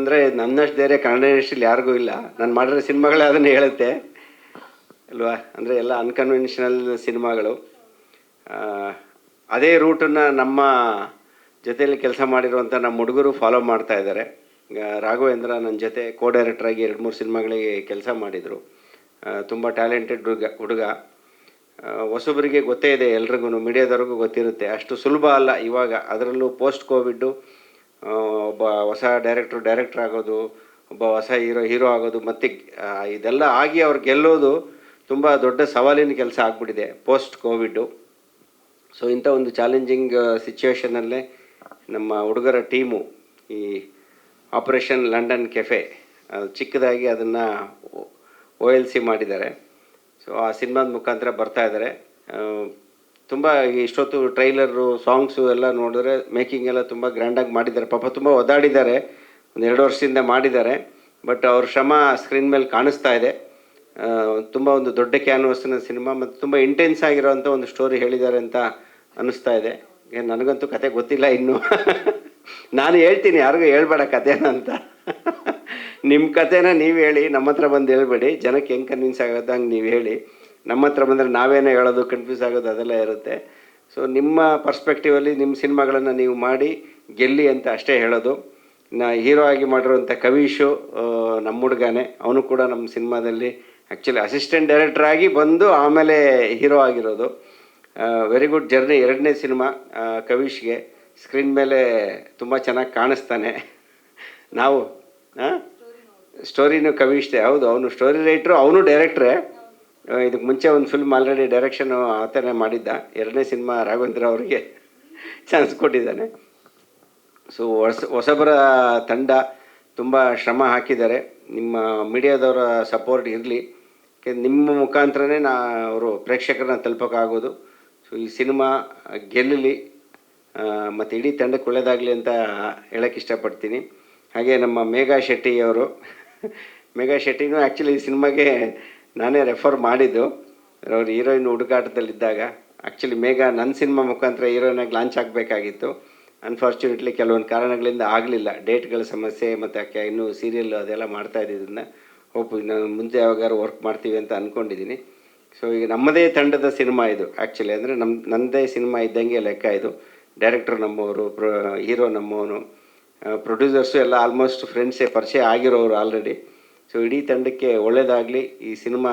ಅಂದರೆ ನನ್ನಷ್ಟು ಧೈರ್ಯ ಕನ್ನಡ ಇಂಡಸ್ಟ್ರಿಯಲ್ಲಿ ಯಾರಿಗೂ ಇಲ್ಲ. ನಾನು ಮಾಡಿರೋ ಸಿನಿಮಾಗಳೇ ಅದನ್ನು ಹೇಳುತ್ತೆ ಅಲ್ವಾ. ಅಂದರೆ ಎಲ್ಲ ಅನ್ಕನ್ವೆನ್ಷನಲ್ ಸಿನಿಮಾಗಳು. ಆ, ಅದೇ ರೂಟನ್ನು ನಮ್ಮ ಜೊತೆಯಲ್ಲಿ ಕೆಲಸ ಮಾಡಿರುವಂಥ ನಮ್ಮ ಹುಡುಗರು ಫಾಲೋ ಮಾಡ್ತಾ ಇದ್ದಾರೆ. ಈಗ ರಾಘವೇಂದ್ರ ನನ್ನ ಜೊತೆ ಕೋ ಡೈರೆಕ್ಟ್ರಾಗಿ 2-3 ಸಿನಿಮಾಗಳಿಗೆ ಕೆಲಸ ಮಾಡಿದರು. ತುಂಬ ಟ್ಯಾಲೆಂಟೆಡ್ ಹುಡುಗ. ಹೊಸಬರಿಗೆ ಗೊತ್ತೇ ಇದೆ, ಎಲ್ರಿಗೂ ಮೀಡಿಯಾದವ್ರಿಗೂ ಗೊತ್ತಿರುತ್ತೆ. ಅಷ್ಟು ಸುಲಭ ಅಲ್ಲ ಇವಾಗ, ಅದರಲ್ಲೂ ಪೋಸ್ಟ್ ಕೋವಿಡ್ಡು ಒಬ್ಬ ಹೊಸ ಡೈರೆಕ್ಟ್ರ್ ಆಗೋದು, ಒಬ್ಬ ಹೊಸ ಹೀರೋ ಆಗೋದು, ಮತ್ತು ಇದೆಲ್ಲ ಆಗಿ ಅವ್ರು ಗೆಲ್ಲೋದು ತುಂಬ ದೊಡ್ಡ ಸವಾಲಿನ ಕೆಲಸ ಆಗಿಬಿಟ್ಟಿದೆ ಪೋಸ್ಟ್ ಕೋವಿಡ್ಡು. ಸೊ ಇಂಥ ಒಂದು ಚಾಲೆಂಜಿಂಗ್ ಸಿಚುವೇಷನಲ್ಲೇ ನಮ್ಮ ಹುಡುಗರ ಟೀಮು ಈ ಆಪರೇಷನ್ ಲಂಡನ್ ಕೆಫೆ ಚಿಕ್ಕದಾಗಿ ಅದನ್ನು OLC ಮಾಡಿದ್ದಾರೆ. ಸೊ ಆ ಸಿನಿಮಾದ ಮುಖಾಂತರ ಬರ್ತಾ ಇದ್ದಾರೆ. ತುಂಬ ಇಷ್ಟೊತ್ತು ಟ್ರೈಲರು, ಸಾಂಗ್ಸು ಎಲ್ಲ ನೋಡಿದ್ರೆ ಮೇಕಿಂಗ್ ಎಲ್ಲ ತುಂಬ ಗ್ರ್ಯಾಂಡಾಗಿ ಮಾಡಿದ್ದಾರೆ. ಪಾಪ ತುಂಬ ಒದ್ದಾಡಿದ್ದಾರೆ, 1-2 ವರ್ಷದಿಂದ ಮಾಡಿದ್ದಾರೆ. ಬಟ್ ಅವ್ರ ಶ್ರಮ ಸ್ಕ್ರೀನ್ ಮೇಲೆ ಕಾಣಿಸ್ತಾ ಇದೆ. ತುಂಬ ಒಂದು ದೊಡ್ಡ ಕ್ಯಾನ್ವಸ್ನ ಸಿನಿಮಾ ಮತ್ತು ತುಂಬ ಇಂಟೆನ್ಸ್ ಆಗಿರೋವಂಥ ಒಂದು ಸ್ಟೋರಿ ಹೇಳಿದ್ದಾರೆ ಅಂತ ಅನ್ನಿಸ್ತಾ ಇದೆ. ನನಗಂತೂ ಕತೆ ಗೊತ್ತಿಲ್ಲ ಇನ್ನೂ. ನಾನು ಹೇಳ್ತೀನಿ, ಯಾರಿಗೂ ಹೇಳ್ಬೇಡ ಕಥೆನ ಅಂತ. ನಿಮ್ಮ ಕಥೆನ ನೀವು ಹೇಳಿ, ನಮ್ಮ ಹತ್ರ ಬಂದು ಹೇಳ್ಬೇಡಿ. ಜನಕ್ಕೆ ಹೆಂಗೆ ಕನ್ವಿನ್ಸ್ ಆಗೋದು ಹಂಗೆ ನೀವು ಹೇಳಿ. ನಮ್ಮ ಹತ್ರ ಬಂದರೆ ನಾವೇನೇ ಹೇಳೋದು, ಕನ್ಫ್ಯೂಸ್ ಆಗೋದು ಅದೆಲ್ಲ ಇರುತ್ತೆ. ಸೊ ನಿಮ್ಮ ಪರ್ಸ್ಪೆಕ್ಟಿವಲ್ಲಿ ನಿಮ್ಮ ಸಿನಿಮಾಗಳನ್ನು ನೀವು ಮಾಡಿ ಗೆಲ್ಲಿ ಅಂತ ಅಷ್ಟೇ ಹೇಳೋದು. ಹೀರೋ ಆಗಿ ಮಾಡಿರೋಂಥ ಕವೀಶು ನಮ್ಮ ಹುಡುಗನೇ. ಅವನು ಕೂಡ ನಮ್ಮ ಸಿನಿಮಾದಲ್ಲಿ ಆ್ಯಕ್ಚುಲಿ ಅಸಿಸ್ಟೆಂಟ್ ಡೈರೆಕ್ಟರ್ ಆಗಿ ಬಂದು ಆಮೇಲೆ ಹೀರೋ ಆಗಿರೋದು. Very good journey. 2ನೇ ಸಿನಿಮಾ ಕವೀಶ್ಗೆ. ಸ್ಕ್ರೀನ್ ಮೇಲೆ ತುಂಬ ಚೆನ್ನಾಗಿ ಕಾಣಿಸ್ತಾನೆ. ನಾವು ಸ್ಟೋರಿನೂ ಕವೀಶ್ದೆ. ಹೌದು, ಅವನು ಸ್ಟೋರಿ ರೈಟ್ರು, ಅವನು ಡೈರೆಕ್ಟ್ರೇ. ಇದಕ್ಕೆ ಮುಂಚೆ ಒಂದು ಫಿಲ್ಮ್ ಆಲ್ರೆಡಿ ಡೈರೆಕ್ಷನು ಆತನೇ ಮಾಡಿದ್ದ. 2ನೇ ಸಿನಿಮಾ ರಾಘವೇಂದ್ರ ಅವರಿಗೆ ಚಾನ್ಸ್ ಕೊಟ್ಟಿದ್ದಾನೆ. ಸೊ ಹೊಸಬರ ತಂಡ ತುಂಬ ಶ್ರಮ ಹಾಕಿದ್ದಾರೆ. ನಿಮ್ಮ ಮೀಡಿಯಾದವರ ಸಪೋರ್ಟ್ ಇರಲಿ. ನಿಮ್ಮ ಮುಖಾಂತರನೇ ಅವರು ಪ್ರೇಕ್ಷಕರನ್ನ ತಲುಪೋಕ್ಕಾಗೋದು. ಸೊ ಈ ಸಿನಿಮಾ ಗೆಲ್ಲಲಿ ಮತ್ತು ಇಡೀ ತಂಡಕ್ಕೆ ಒಳ್ಳೆಯದಾಗಲಿ ಅಂತ ಹೇಳೋಕ್ಕೆ ಇಷ್ಟಪಡ್ತೀನಿ. ಹಾಗೆ ನಮ್ಮ ಮೇಘಾ ಶೆಟ್ಟಿಯವರು, ಮೇಘಾ ಶೆಟ್ಟಿನೂ ಆ್ಯಕ್ಚುಲಿ ಈ ಸಿನಿಮಾಗೆ ನಾನೇ ರೆಫರ್ ಮಾಡಿದ್ದು. ಅವ್ರು ಹೀರೋಯಿನ್ ಹುಡುಕಾಟದಲ್ಲಿದ್ದಾಗ ಆ್ಯಕ್ಚುಲಿ ಮೇಘಾ ನನ್ನ ಸಿನಿಮಾ ಮುಖಾಂತರ ಹೀರೋಯಿನಾಗಿ ಲಾಂಚ್ ಆಗಬೇಕಾಗಿತ್ತು. ಅನ್ಫಾರ್ಚುನೇಟ್ಲಿ ಕೆಲವೊಂದು ಕಾರಣಗಳಿಂದ ಆಗಲಿಲ್ಲ. ಡೇಟ್ಗಳ ಸಮಸ್ಯೆ ಮತ್ತು ಆಕೆ ಇನ್ನೂ ಸೀರಿಯಲ್ ಅದೆಲ್ಲ ಮಾಡ್ತಾ ಇದ್ದಿದ್ದನ್ನು ಹೋಪ್ ನಾನು ಮುಂದೆ ಯಾವಾಗಾರು ವರ್ಕ್ ಮಾಡ್ತೀವಿ ಅಂತ ಅಂದ್ಕೊಂಡಿದ್ದೀನಿ. ಸೊ ಈಗ ನಮ್ಮದೇ ತಂಡದ ಸಿನಿಮಾ ಇದು ಆ್ಯಕ್ಚುಲಿ. ಅಂದರೆ ನನ್ನದೇ ಸಿನಿಮಾ ಇದ್ದಂಗೆ ಲೆಕ್ಕ ಇದು. ಡೈರೆಕ್ಟ್ರು ನಮ್ಮವರು, ಹೀರೋ ನಮ್ಮವನು, ಪ್ರೊಡ್ಯೂಸರ್ಸು ಎಲ್ಲ ಆಲ್ಮೋಸ್ಟ್ ಫ್ರೆಂಡ್ಸೇ, ಪರಿಚಯ ಆಗಿರೋರು ಆಲ್ರೆಡಿ. ಸೊ ಇಡೀ ತಂಡಕ್ಕೆ ಒಳ್ಳೆಯದಾಗಲಿ. ಈ ಸಿನಿಮಾ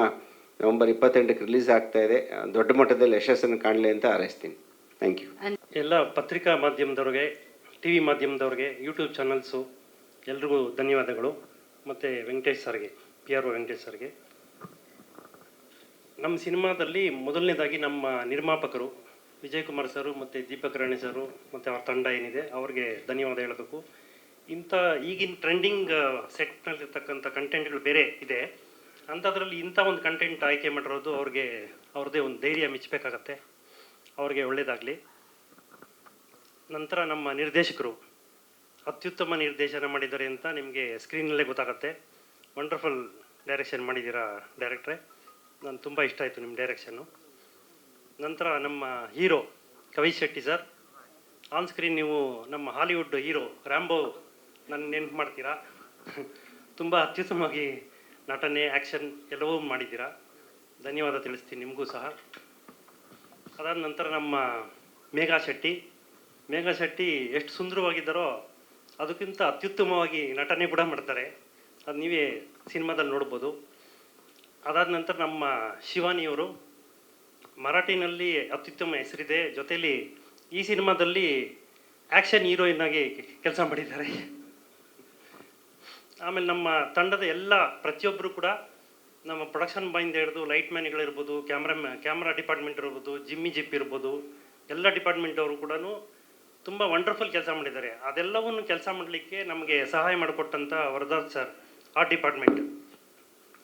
ನವೆಂಬರ್ 28ಕ್ಕೆ ರಿಲೀಸ್ ಆಗ್ತಾಯಿದೆ. ದೊಡ್ಡ ಮಟ್ಟದಲ್ಲಿ ಯಶಸ್ಸನ್ನು ಕಾಣಲಿ ಅಂತ ಹಾರೈಸ್ತೀನಿ. Thank you. ಎಲ್ಲ ಪತ್ರಿಕಾ ಮಾಧ್ಯಮದವ್ರಿಗೆ, TV ಮಾಧ್ಯಮದವ್ರಿಗೆ, ಯೂಟ್ಯೂಬ್ ಚಾನಲ್ಸು ಎಲ್ರಿಗೂ ಧನ್ಯವಾದಗಳು. ಮತ್ತು ವೆಂಕಟೇಶ್ ಸರ್ಗೆ, PRO ವೆಂಕಟೇಶ್ ಸರ್ಗೆ. ನಮ್ಮ ಸಿನಿಮಾದಲ್ಲಿ ಮೊದಲನೇದಾಗಿ ನಮ್ಮ ನಿರ್ಮಾಪಕರು ವಿಜಯ್ ಕುಮಾರ್ ಸರು ಮತ್ತು ದೀಪಕ್ ರಾಣಿ ಸರು ಮತ್ತು ಅವ್ರ ತಂಡ ಏನಿದೆ ಅವ್ರಿಗೆ ಧನ್ಯವಾದ ಹೇಳಬೇಕು. ಇಂಥ ಈಗಿನ ಟ್ರೆಂಡಿಂಗ್ ಸೆಟ್ನಲ್ಲಿರ್ತಕ್ಕಂಥ ಕಂಟೆಂಟ್ಗಳು ಬೇರೆ ಇದೆ, ಅಂಥದ್ರಲ್ಲಿ ಇಂಥ ಒಂದು ಕಂಟೆಂಟ್ ಆಯ್ಕೆ ಮಾಡಿರೋದು ಅವ್ರದ್ದೇ ಒಂದು ಧೈರ್ಯ ಮೆಚ್ಚಬೇಕಾಗತ್ತೆ. ಅವ್ರಿಗೆ ಒಳ್ಳೆಯದಾಗಲಿ. ನಂತರ ನಮ್ಮ ನಿರ್ದೇಶಕರು ಅತ್ಯುತ್ತಮ ನಿರ್ದೇಶನ ಮಾಡಿದ್ದಾರೆ ಅಂತ ನಿಮಗೆ ಸ್ಕ್ರೀನಲ್ಲೇ ಗೊತ್ತಾಗುತ್ತೆ. ವಂಡರ್ಫುಲ್ ಡೈರೆಕ್ಷನ್ ಮಾಡಿದ್ದೀರಾ ಡೈರೆಕ್ಟ್ರೇ. ನಾನು ತುಂಬ ಇಷ್ಟ ಆಯಿತು ನಿಮ್ಮ ಡೈರೆಕ್ಷನ್ನು. ನಂತರ ನಮ್ಮ hero Kavish Shetty sir. On screen ನೀವು ನಮ್ಮ ಹಾಲಿವುಡ್ ಹೀರೋ ರ್ಯಾಂಬೋ ನನ್ನ ನೆನಪು ಮಾಡ್ತೀರಾ. ತುಂಬ ಅತ್ಯುತ್ತಮವಾಗಿ ನಟನೆ, ಆ್ಯಕ್ಷನ್ ಎಲ್ಲವೂ ಮಾಡಿದ್ದೀರಾ. ಧನ್ಯವಾದ ತಿಳಿಸ್ತೀನಿ ನಿಮಗೂ ಸಹ. ಅದಾದ ನಂತರ ನಮ್ಮ ಮೇಘಾ ಶೆಟ್ಟಿ ಎಷ್ಟು ಸುಂದರವಾಗಿದ್ದಾರೋ ಅದಕ್ಕಿಂತ ಅತ್ಯುತ್ತಮವಾಗಿ ನಟನೆ ಕೂಡ ಮಾಡ್ತಾರೆ. ಅದು ನೀವೇ ಸಿನಿಮಾದಲ್ಲಿ ನೋಡ್ಬೋದು. ಅದಾದ ನಂತರ ನಮ್ಮ ಶಿವಾನಿಯವರು ಮರಾಠಿನಲ್ಲಿ ಅತ್ಯುತ್ತಮ ಹೆಸರಿದೆ. ಜೊತೆಯಲ್ಲಿ ಈ ಸಿನಿಮಾದಲ್ಲಿ ಆ್ಯಕ್ಷನ್ ಹೀರೋಯಿನ್ ಆಗಿ ಕೆಲಸ ಮಾಡಿದ್ದಾರೆ. ಆಮೇಲೆ ನಮ್ಮ ತಂಡದ ಎಲ್ಲ ಪ್ರತಿಯೊಬ್ಬರು ಕೂಡ ನಮ್ಮ ಪ್ರೊಡಕ್ಷನ್ ಬಾಯಿಂದ ಹಿಡಿದು ಲೈಟ್ ಮ್ಯಾನ್ಗಳಿರ್ಬೋದು, ಕ್ಯಾಮ್ರಾ ಡಿಪಾರ್ಟ್ಮೆಂಟ್ ಇರ್ಬೋದು, ಜಿಮ್ಮಿ ಜಿಪ್ ಇರ್ಬೋದು, ಎಲ್ಲ ಡಿಪಾರ್ಟ್ಮೆಂಟ್ ಅವರು ಕೂಡ ತುಂಬ ವಂಡರ್ಫುಲ್ ಕೆಲಸ ಮಾಡಿದ್ದಾರೆ. ಅದೆಲ್ಲವನ್ನು ಕೆಲಸ ಮಾಡಲಿಕ್ಕೆ ನಮಗೆ ಸಹಾಯ ಮಾಡಿಕೊಟ್ಟಂಥ ವರದಾಸ್ ಸರ್, ಆ ಡಿಪಾರ್ಟ್ಮೆಂಟ್.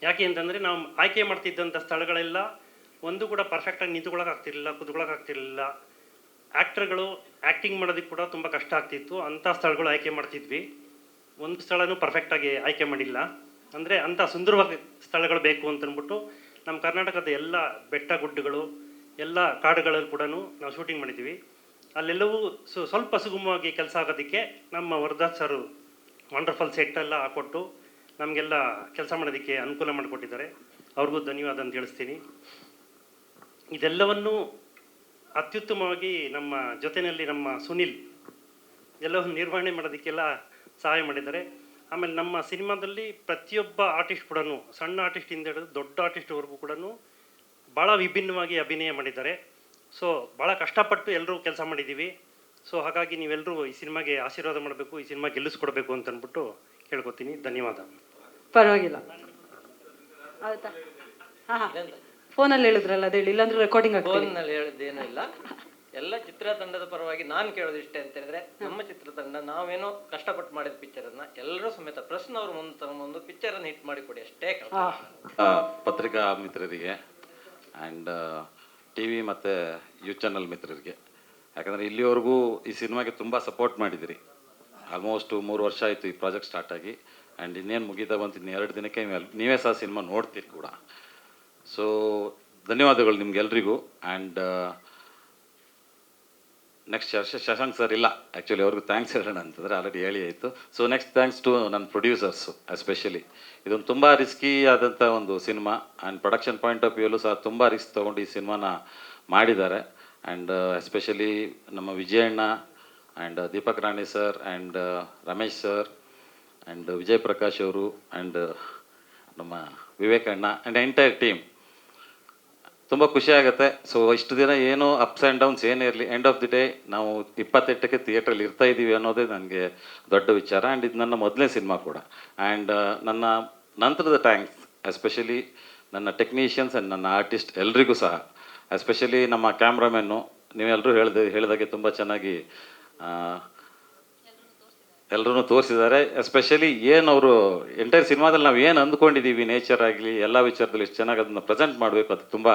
ಯಾಕೆ ಅಂತಂದರೆ ನಾವು ಆಯ್ಕೆ ಮಾಡ್ತಿದ್ದಂಥ ಸ್ಥಳಗಳೆಲ್ಲ ಒಂದು ಕೂಡ ಪರ್ಫೆಕ್ಟಾಗಿ ನಿಂತ್ಕೊಳ್ಳೋಕ್ಕಾಗ್ತಿರ್ಲಿಲ್ಲ, ಕೂತ್ಕೊಳ್ಳೋಕ್ಕಾಗ್ತಿರ್ಲಿಲ್ಲ. ಆ್ಯಕ್ಟರ್ಗಳು ಆ್ಯಕ್ಟಿಂಗ್ ಮಾಡೋದಕ್ಕೆ ಕೂಡ ತುಂಬ ಕಷ್ಟ ಆಗ್ತಿತ್ತು. ಅಂಥ ಸ್ಥಳಗಳು ಆಯ್ಕೆ ಮಾಡ್ತಿದ್ವಿ. ಒಂದು ಸ್ಥಳನೂ ಪರ್ಫೆಕ್ಟಾಗಿ ಆಯ್ಕೆ ಮಾಡಿಲ್ಲ. ಅಂದರೆ ಅಂಥ ಸುಂದರವಾಗಿ ಸ್ಥಳಗಳು ಬೇಕು ಅಂತಂದ್ಬಿಟ್ಟು ನಮ್ಮ ಕರ್ನಾಟಕದ ಎಲ್ಲ ಬೆಟ್ಟ ಗುಡ್ಡಗಳು, ಎಲ್ಲ ಕಾಡುಗಳಲ್ಲಿ ಕೂಡ ನಾವು ಶೂಟಿಂಗ್ ಮಾಡಿದ್ದೀವಿ. ಅಲ್ಲೆಲ್ಲವೂ ಸ್ವಲ್ಪ ಸುಗಮವಾಗಿ ಕೆಲಸ ಆಗೋದಕ್ಕೆ ನಮ್ಮ ವರದಾಸ್ ಸರು ವಂಡರ್ಫುಲ್ ಸೆಟ್ ಎಲ್ಲ ಹಾಕ್ಕೊಟ್ಟು ನಮಗೆಲ್ಲ ಕೆಲಸ ಮಾಡೋದಕ್ಕೆ ಅನುಕೂಲ ಮಾಡಿಕೊಟ್ಟಿದ್ದಾರೆ. ಅವ್ರಿಗೂ ಧನ್ಯವಾದ ಅಂತ ತಿಳಿಸ್ತೀನಿ. ಇದೆಲ್ಲವನ್ನು ಅತ್ಯುತ್ತಮವಾಗಿ ನಮ್ಮ ಜೊತೆಯಲ್ಲಿ ನಮ್ಮ ಸುನಿಲ್ ಎಲ್ಲವನ್ನು ನಿರ್ವಹಣೆ ಮಾಡೋದಕ್ಕೆಲ್ಲ ಸಹಾಯ ಮಾಡಿದ್ದಾರೆ. ಆಮೇಲೆ ನಮ್ಮ ಸಿನಿಮಾದಲ್ಲಿ ಪ್ರತಿಯೊಬ್ಬ ಆರ್ಟಿಸ್ಟ್ ಕೂಡ, ಸಣ್ಣ ಆರ್ಟಿಸ್ಟಿಂದ ಹಿಡಿದು ದೊಡ್ಡ ಆರ್ಟಿಸ್ಟ್ವರೆಗೂ ಕೂಡ ಭಾಳ ವಿಭಿನ್ನವಾಗಿ ಅಭಿನಯ ಮಾಡಿದ್ದಾರೆ. ಸೊ ಭಾಳ ಕಷ್ಟಪಟ್ಟು ಎಲ್ಲರೂ ಕೆಲಸ ಮಾಡಿದ್ದೀವಿ. ಸೊ ಹಾಗಾಗಿ ನೀವೆಲ್ಲರೂ ಈ ಸಿನಿಮಾಗೆ ಆಶೀರ್ವಾದ ಮಾಡಬೇಕು, ಈ ಸಿನಿಮಾ ಗೆಲ್ಲಿಸ್ಕೊಡ್ಬೇಕು ಅಂತ ಅಂದ್ಬಿಟ್ಟು ಕೇಳ್ಕೊತೀನಿ. ಧನ್ಯವಾದ. ಪರವಾಗಿಲ್ಲ. ಆಯ್ತಾ? ಹಾಂ ಹಾಂ, ಫೋನಲ್ಲಿ ಹೇಳಿದ್ರಲ್ಲ ಅದು ಹೇಳಿ, ಇಲ್ಲಾಂದ್ರೆ ರೆಕಾರ್ಡಿಂಗ್ ಆಗ್ತದೆ. ಫೋನ್ನಲ್ಲಿ ಹೇಳಿದ್ದೇನೂ ಇಲ್ಲ. ಎಲ್ಲ ಚಿತ್ರತಂಡದ ಪರವಾಗಿ ನಾನು ಕೇಳೋದು ಇಷ್ಟೇ ಅಂತ ಹೇಳಿದ್ರೆ, ನಮ್ಮ ಚಿತ್ರತಂಡ ನಾವೇನೋ ಕಷ್ಟಪಟ್ಟು ಮಾಡಿದ ಪಿಕ್ಚರನ್ನು ಎಲ್ಲರೂ ಸಮೇತ ಪ್ರಶ್ನವ್ರು ಮುಂದೆ ತಗೊಂಬಂದು ಪಿಕ್ಚರನ್ನು ಹಿಟ್ ಮಾಡಿಕೊಡಿ ಅಷ್ಟೇ. ಪತ್ರಿಕಾ ಮಿತ್ರರಿಗೆ ಆ್ಯಂಡ್ ಟಿ ವಿ ಮತ್ತು ಯೂ ಚಾನಲ್ ಮಿತ್ರರಿಗೆ, ಯಾಕಂದರೆ ಇಲ್ಲಿವರೆಗೂ ಈ ಸಿನಿಮಾಗೆ ತುಂಬ ಸಪೋರ್ಟ್ ಮಾಡಿದಿರಿ. ಆಲ್ಮೋಸ್ಟ್ 3 ವರ್ಷ ಆಯಿತು ಈ ಪ್ರಾಜೆಕ್ಟ್ ಸ್ಟಾರ್ಟ್ ಆಗಿ. ಆ್ಯಂಡ್ ಇನ್ನೇನು ಮುಗಿತಾ ಬಂತು, ಇನ್ನು 2 ದಿನಕ್ಕೆ ನೀವೇ ಸಹ ಸಿನಿಮಾ ನೋಡ್ತೀರಿ ಕೂಡ. ಸೊ ಧನ್ಯವಾದಗಳು ನಿಮ್ಗೆಲ್ರಿಗೂ. ಆ್ಯಂಡ್ ನೆಕ್ಸ್ಟ್ ಶಶಾಂಕ್ ಸರ್ ಇಲ್ಲ, ಆ್ಯಕ್ಚುಲಿ ಅವ್ರಿಗೂ ಥ್ಯಾಂಕ್ಸ್ ಹೇಳೋಣ ಅಂತಂದರೆ ಆಲ್ರೆಡಿ ಹೇಳಿ ಆಯಿತು. ಸೊ ನೆಕ್ಸ್ಟ್ ಥ್ಯಾಂಕ್ಸ್ ಟು ನನ್ನ ಪ್ರೊಡ್ಯೂಸರ್ಸು ಎಸ್ಪೆಷಲಿ. ಇದೊಂದು ತುಂಬ ರಿಸ್ಕಿ ಆದಂಥ ಒಂದು cinema and production point of ವ್ಯೂಲು ಸಹ ತುಂಬ ರಿಸ್ಕ್ ತೊಗೊಂಡು ಈ ಸಿನಿಮಾನ ಮಾಡಿದ್ದಾರೆ. ಆ್ಯಂಡ್ ಎಸ್ಪೆಷಲಿ ನಮ್ಮ Vijayanna and Deepak Rani sir and Ramesh sir and Vijay Prakash ಅವರು ಆ್ಯಂಡ್ ನಮ್ಮ ವಿವೇಕಣ್ಣ ಆ್ಯಂಡ್ ಎಂಟೈರ್ ಟೀಮ್. ತುಂಬ ಖುಷಿ ಆಗುತ್ತೆ. ಸೊ ಇಷ್ಟು ದಿನ ಏನೋ ಅಪ್ಸ್ ಆ್ಯಂಡ್ ಡೌನ್ಸ್ ಏನೇ ಇರಲಿ, ಎಂಡ್ ಆಫ್ ದಿ ಡೇ ನಾವು 28ಕ್ಕೆ ಥಿಯೇಟ್ರಲ್ಲಿ ಇರ್ತಾ ಇದ್ದೀವಿ ಅನ್ನೋದೇ ನನಗೆ ದೊಡ್ಡ ವಿಚಾರ. ಆ್ಯಂಡ್ ಇದು ನನ್ನ ಮೊದಲನೇ ಸಿನಿಮಾ ಕೂಡ. ಆ್ಯಂಡ್ ನನ್ನ ನಂತರದ ಥ್ಯಾಂಕ್ಸ್ ಎಸ್ಪೆಷಲಿ ನನ್ನ ಟೆಕ್ನಿಷಿಯನ್ಸ್ ಆ್ಯಂಡ್ ನನ್ನ ಆರ್ಟಿಸ್ಟ್ ಎಲ್ರಿಗೂ ಸಹ, ಎಸ್ಪೆಷಲಿ ನಮ್ಮ ಕ್ಯಾಮ್ರಾಮೆನ್ನು. ನೀವೆಲ್ಲರೂ ಹೇಳಿದಾಗೆ ತುಂಬ ಚೆನ್ನಾಗಿ ಎಲ್ಲರೂ ತೋರಿಸಿದ್ದಾರೆ. ಎಸ್ಪೆಷಲಿ ಏನು ಅವರು ಎಂಟೈರ್ ಸಿನಿಮಾದಲ್ಲಿ ನಾವು ಏನು ಅಂದ್ಕೊಂಡಿದ್ದೀವಿ, ನೇಚರ್ ಆಗಲಿ ಎಲ್ಲ ವಿಚಾರದಲ್ಲಿ ಎಷ್ಟು ಚೆನ್ನಾಗಿ ಅದನ್ನು ಪ್ರೆಸೆಂಟ್ ಮಾಡಬೇಕು, ಅದು ತುಂಬ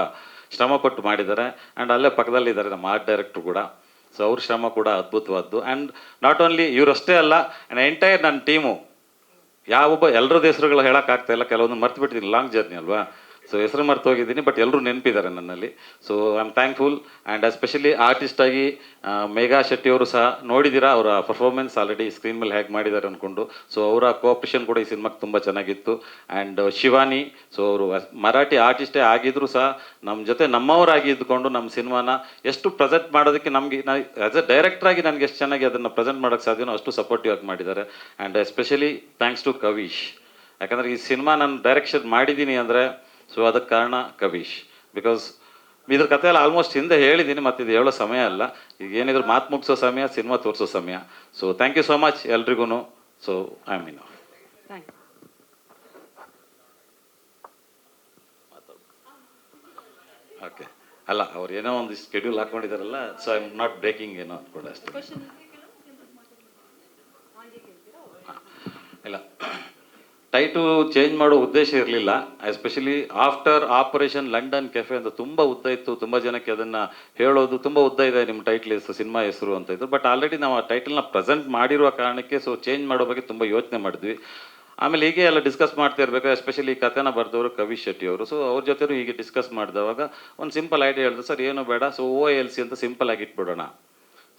ಶ್ರಮಪಟ್ಟು ಮಾಡಿದ್ದಾರೆ. ಆ್ಯಂಡ್ ಅಲ್ಲೇ ಪಕ್ಕದಲ್ಲಿದ್ದಾರೆ ನಮ್ಮ ಆರ್ಟ್ ಡೈರೆಕ್ಟ್ರು ಕೂಡ. ಸೊ ಅವ್ರ ಶ್ರಮ ಕೂಡ ಅದ್ಭುತವಾದ್ದು. ಆ್ಯಂಡ್ ನಾಟ್ ಓನ್ಲಿ ಇವರಷ್ಟೇ ಅಲ್ಲ, ಆ್ಯಂಡ್ ಎಂಟೈರ್ ನನ್ನ ಟೀಮು, ಯಾವೊಬ್ಬ ಎಲ್ಲರದ್ದು ಹೆಸರುಗಳು ಹೇಳೋಕ್ಕಾಗ್ತಾಯಿಲ್ಲ, ಕೆಲವೊಂದು ಮರ್ತು ಬಿಟ್ಟಿದ್ದೀನಿ, ಲಾಂಗ್ ಜರ್ನಿ ಅಲ್ವಾ. ಸೊ ಹೆಸರು ಮರ್ತು ಹೋಗಿದ್ದೀನಿ, ಬಟ್ ಎಲ್ಲರೂ ನೆನಪಿದ್ದಾರೆ ನನ್ನಲ್ಲಿ. So I am thankful. And especially ಆರ್ಟಿಸ್ಟಾಗಿ ಮೇಘಾ ಶೆಟ್ಟಿ ಅವರು ಸಹ ನೋಡಿದ್ದೀರಾ, ಅವರ ಪರ್ಫಾರ್ಮೆನ್ಸ್ ಆಲ್ರೆಡಿ ಸ್ಕ್ರೀನ್ ಮೇಲೆ ಹೇಗೆ ಮಾಡಿದ್ದಾರೆ ಅಂದ್ಕೊಂಡು. ಸೊ ಅವರ ಕೋಆಪ್ರೇಷನ್ ಕೂಡ ಈ ಸಿನಿಮಾಗೆ ತುಂಬ ಚೆನ್ನಾಗಿತ್ತು. ಆ್ಯಂಡ್ ಶಿವಾನಿ, ಸೊ ಅವರು ಮರಾಠಿ ಆರ್ಟಿಸ್ಟೇ ಆಗಿದ್ದರೂ ಸಹ ನಮ್ಮ ಜೊತೆ ನಮ್ಮವರಾಗಿ ಇದ್ದುಕೊಂಡು ನಮ್ಮ ಸಿನಿಮಾನ ಎಷ್ಟು ಪ್ರೆಸೆಂಟ್ ಮಾಡೋದಕ್ಕೆ ನಮಗೆ ಆ್ಯಸ್ ಎ ಡೈರೆಕ್ಟ್ರಾಗಿ ನನಗೆ ಎಷ್ಟು ಚೆನ್ನಾಗಿ ಅದನ್ನು ಪ್ರೆಸೆಂಟ್ ಮಾಡೋಕ್ಕೆ ಸಾಧ್ಯನೋ ಅಷ್ಟು ಸಪೋರ್ಟಿವ್ ಆಗಿ ಮಾಡಿದ್ದಾರೆ. And especially thanks to Kavish, ಯಾಕಂದರೆ ಈ ಸಿನಿಮಾ ನಾನು ಡೈರೆಕ್ಷನ್ ಮಾಡಿದ್ದೀನಿ ಅಂದರೆ ಸೊ ಅದಕ್ಕೆ ಕಾರಣ ಕವೀಶ್. ಬಿಕಾಸ್ ಇದ್ರ ಕಥೆ ಎಲ್ಲ ಆಲ್ಮೋಸ್ಟ್ ಹಿಂದೆ ಹೇಳಿದ್ದೀನಿ, ಮತ್ತು ಇದು ಹೇಳೋ ಸಮಯ ಅಲ್ಲ, ಈಗ ಏನಿದ್ರು ಮಾತು ಮುಗಿಸೋ ಸಮಯ, ಸಿನಿಮಾ ತೋರಿಸೋ ಸಮಯ. So thank you so much ಎಲ್ರಿಗೂ. ಸೊ ಐ ಮೀನ್ ಓಕೆ ಅಲ್ಲ, ಅವ್ರು ಏನೋ ಒಂದು ಸ್ಕೆಡ್ಯೂಲ್ ಹಾಕ್ಕೊಂಡಿದ್ದಾರಲ್ಲ, so I am not breaking ಏನೋ ಅಂದ್ಕೊಂಡು ಅಷ್ಟೇ. ಇಲ್ಲ, ಟೈಟಲ್ ಚೇಂಜ್ ಮಾಡೋ ಉದ್ದೇಶ ಇರಲಿಲ್ಲ. Especially after operation London cafe ಅಂತ ತುಂಬ ಉದ್ದ ಇತ್ತು, ತುಂಬ ಜನಕ್ಕೆ ಅದನ್ನು ಹೇಳೋದು ತುಂಬ ಉದ್ದ ಇದೆ ನಿಮ್ಮ ಟೈಟ್ಲ್ ಹೆಸರು, ಸಿನಿಮಾ ಹೆಸರು ಅಂತ ಇತ್ತು. ಬಟ್ ಆಲ್ರೆಡಿ ನಾವು ಆ ಟೈಟಲ್ನ ಪ್ರೆಸೆಂಟ್ ಮಾಡಿರುವ ಕಾರಣಕ್ಕೆ ಸೊ ಚೇಂಜ್ ಮಾಡೋ ಬಗ್ಗೆ ತುಂಬ ಯೋಚನೆ ಮಾಡಿದ್ವಿ. ಆಮೇಲೆ ಹೀಗೆ ಎಲ್ಲ ಡಿಸ್ಕಸ್ ಮಾಡ್ತಾ ಇರಬೇಕು. ಎಸ್ಪೆಷಲಿ ಈ ಕಥೆನ ಬರೆದವರು ಕವೀಶ್ ಶೆಟ್ಟಿ ಅವರು. ಸೊ ಅವ್ರ ಜೊತೆ ಹೀಗೆ ಡಿಸ್ಕಸ್ ಮಾಡಿದವಾಗ ಒಂದು ಸಿಂಪಲ್ ಐಡಿಯಾ ಹೇಳಿದ್ರು, ಸರ್ ಏನು ಬೇಡ, ಸೊ OILC ಅಂತ ಸಿಂಪಲ್ ಆಗಿ ಇಟ್ಬಿಡೋಣ,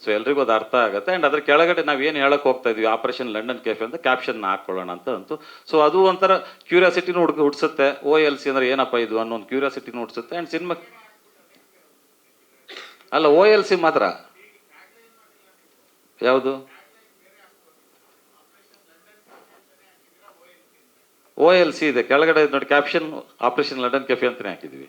ಸೊ ಎಲ್ರಿಗೂ ಅದು ಅರ್ಥ ಆಗುತ್ತೆ. ಆ್ಯಂಡ್ ಅದ್ರ ಕೆಳಗಡೆ ನಾವು ಏನು ಹೇಳಕ್ಕೆ ಹೋಗ್ತಾ ಇದ್ವಿ, ಆಪರೇಷನ್ ಲಂಡನ್ ಕೆಫೆ ಅಂತ ಕ್ಯಾಪ್ಷನ್ನ ಹಾಕ್ಕೊಳ್ಳೋಣ ಅಂತ ಅಂತು. ಸೊ ಅದು ಒಂಥರ ಕ್ಯೂರಿಯಾಸಿಟಿನೂ ಹುಡ್ಸುತ್ತೆ, OILC ಅಂದರೆ ಏನಪ್ಪ ಇದು ಅನ್ನೋ ಒಂದು ಕ್ಯೂರಿಯಾಸಿಟಿನೂ ಹುಡ್ಸುತ್ತೆ. ಆ್ಯಂಡ್ ಸಿನಿಮಾ ಅಲ್ಲ, OILC ಮಾತ್ರ. ಯಾವುದು OILC ಇದೆ ಕೆಳಗಡೆ ನೋಡಿ, ಕ್ಯಾಪ್ಷನ್ ಆಪರೇಷನ್ ಲಂಡನ್ ಕೆಫೆ ಅಂತಲೇ ಹಾಕಿದ್ವಿ.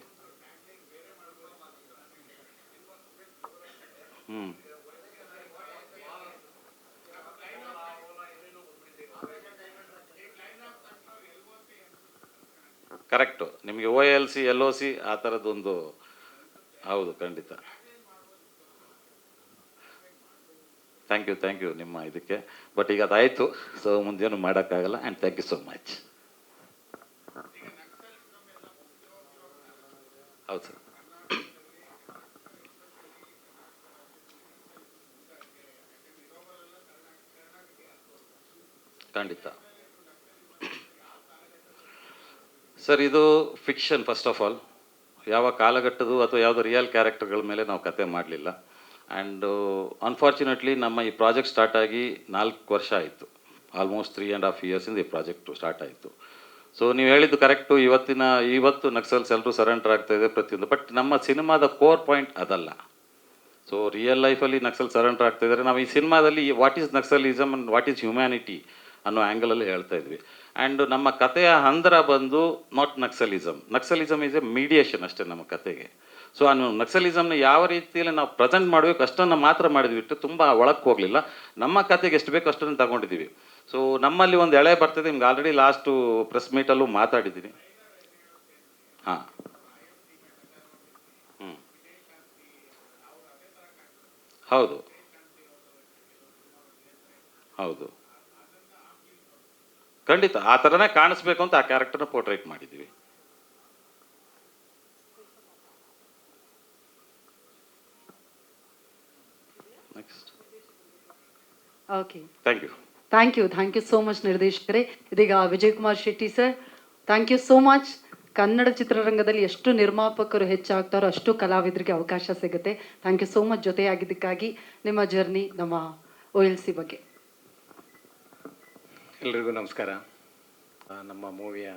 ಕರೆಕ್ಟು, ನಿಮಗೆ OILC LOC ಆ ಥರದ್ದೊಂದು, ಹೌದು ಖಂಡಿತ. ಥ್ಯಾಂಕ್ ಯು ನಿಮ್ಮ ಇದಕ್ಕೆ. ಬಟ್ ಈಗ ಅದಾಯಿತು, ಸೊ ಮುಂದೇನು ಮಾಡೋಕ್ಕಾಗಲ್ಲ. And thank you so much. ಹೌದು ಸರ್, ಖಂಡಿತ ಸರ್. ಇದು ಫಿಕ್ಷನ್ ಫಸ್ಟ್ ಆಫ್ ಆಲ್. ಯಾವ ಕಾಲಘಟ್ಟದ್ದು ಅಥವಾ ಯಾವುದೋ ರಿಯಲ್ ಕ್ಯಾರೆಕ್ಟರ್ಗಳ ಮೇಲೆ ನಾವು ಕತೆ ಮಾಡಲಿಲ್ಲ. ಆ್ಯಂಡ್ ಅನ್ಫಾರ್ಚುನೇಟ್ಲಿ ನಮ್ಮ ಈ ಪ್ರಾಜೆಕ್ಟ್ ಸ್ಟಾರ್ಟ್ ಆಗಿ 4 ವರ್ಷ ಆಯಿತು. ಆಲ್ಮೋಸ್ಟ್ 3.5 ಇಯರ್ಸಿಂದ ಈ ಪ್ರಾಜೆಕ್ಟು ಸ್ಟಾರ್ಟ್ ಆಯಿತು. ಸೊ ನೀವು ಹೇಳಿದ್ದು ಕರೆಕ್ಟು. ಇವತ್ತು ನಕ್ಸಲ್ಸ್ ಎಲ್ಲರೂ ಸರೆಂಡರ್ ಆಗ್ತಾ ಇದೆ ಪ್ರತಿಯೊಂದು. ಬಟ್ ನಮ್ಮ ಸಿನಿಮಾದ ಕೋರ್ ಪಾಯಿಂಟ್ ಅದಲ್ಲ. ಸೊ ರಿಯಲ್ ಲೈಫಲ್ಲಿ ನಕ್ಸಲ್ ಸರೆಂಡರ್ ಆಗ್ತಾ ಇದ್ದಾರೆ. ನಾವು ಈ ಸಿನಿಮಾದಲ್ಲಿ what is Naxalism and what is humanity ಅನ್ನೋ ಆ್ಯಂಗಲಲ್ಲಿ ಹೇಳ್ತಾ ಇದ್ವಿ. ಆ್ಯಂಡ್ ನಮ್ಮ ಕಥೆಯ ಹಂದರ ಬಂದು not Naxalism. Naxalism is A mediation ಅಷ್ಟೇ ನಮ್ಮ ಕತೆಗೆ. ಸೊ ಆ ನಕ್ಸಲಿಸಮ್ನ ಯಾವ ರೀತಿಯಲ್ಲಿ ನಾವು ಪ್ರೆಸೆಂಟ್ ಮಾಡಬೇಕು ಅಷ್ಟನ್ನು ಮಾತ್ರ ಮಾಡಿದ್ವಿ ಬಿಟ್ಟು ತುಂಬ ಒಳಕ್ಕೆ ಹೋಗಲಿಲ್ಲ. ನಮ್ಮ ಕತೆಗೆ ಎಷ್ಟು ಬೇಕು ಅಷ್ಟನ್ನು ತಗೊಂಡಿದ್ದೀವಿ. ಸೊ ನಮ್ಮಲ್ಲಿ ಒಂದು ಎಳೆ ಬರ್ತದೆ, ನಿಮ್ಗೆ ಆಲ್ರೆಡಿ ಲಾಸ್ಟು ಪ್ರೆಸ್ ಮೀಟಲ್ಲೂ ಮಾತಾಡಿದ್ದೀನಿ. ಹಾಂ, ಹೌದು ಹೌದು, ಖಂಡಿತ ಆ ಥರನೇ ಕಾಣಿಸ್ಬೇಕು ಅಂತ ಆ ಕ್ಯಾರೆಕ್ಟರ್ನ ಪೋರ್ಟ್ರೇಟ್ ಮಾಡಿದ್ದೀವಿ. Next. Okay, thank you thank you so much ನಿರ್ದೇಶಕರೇ. ಇದೀಗ Vijay Kumar Shetty sir, thank you so much. Kannada ಚಿತ್ರರಂಗದಲ್ಲಿ ಎಷ್ಟು ನಿರ್ಮಾಪಕರು ಹೆಚ್ಚಾಗ್ತಾರೋ ಅಷ್ಟು ಕಲಾವಿದರಿಗೆ ಅವಕಾಶ ಸಿಗುತ್ತೆ. ಥ್ಯಾಂಕ್ ಯು ಸೋ ಮಚ್ ಜೊತೆಯಾಗಿದ್ದಕ್ಕಾಗಿ. ನಿಮ್ಮ ಜರ್ನಿ ನಮ್ಮ OLC ಬಗ್ಗೆ. ಎಲ್ರಿಗೂ ನಮಸ್ಕಾರ. ನಮ್ಮ ಮೂವಿಯ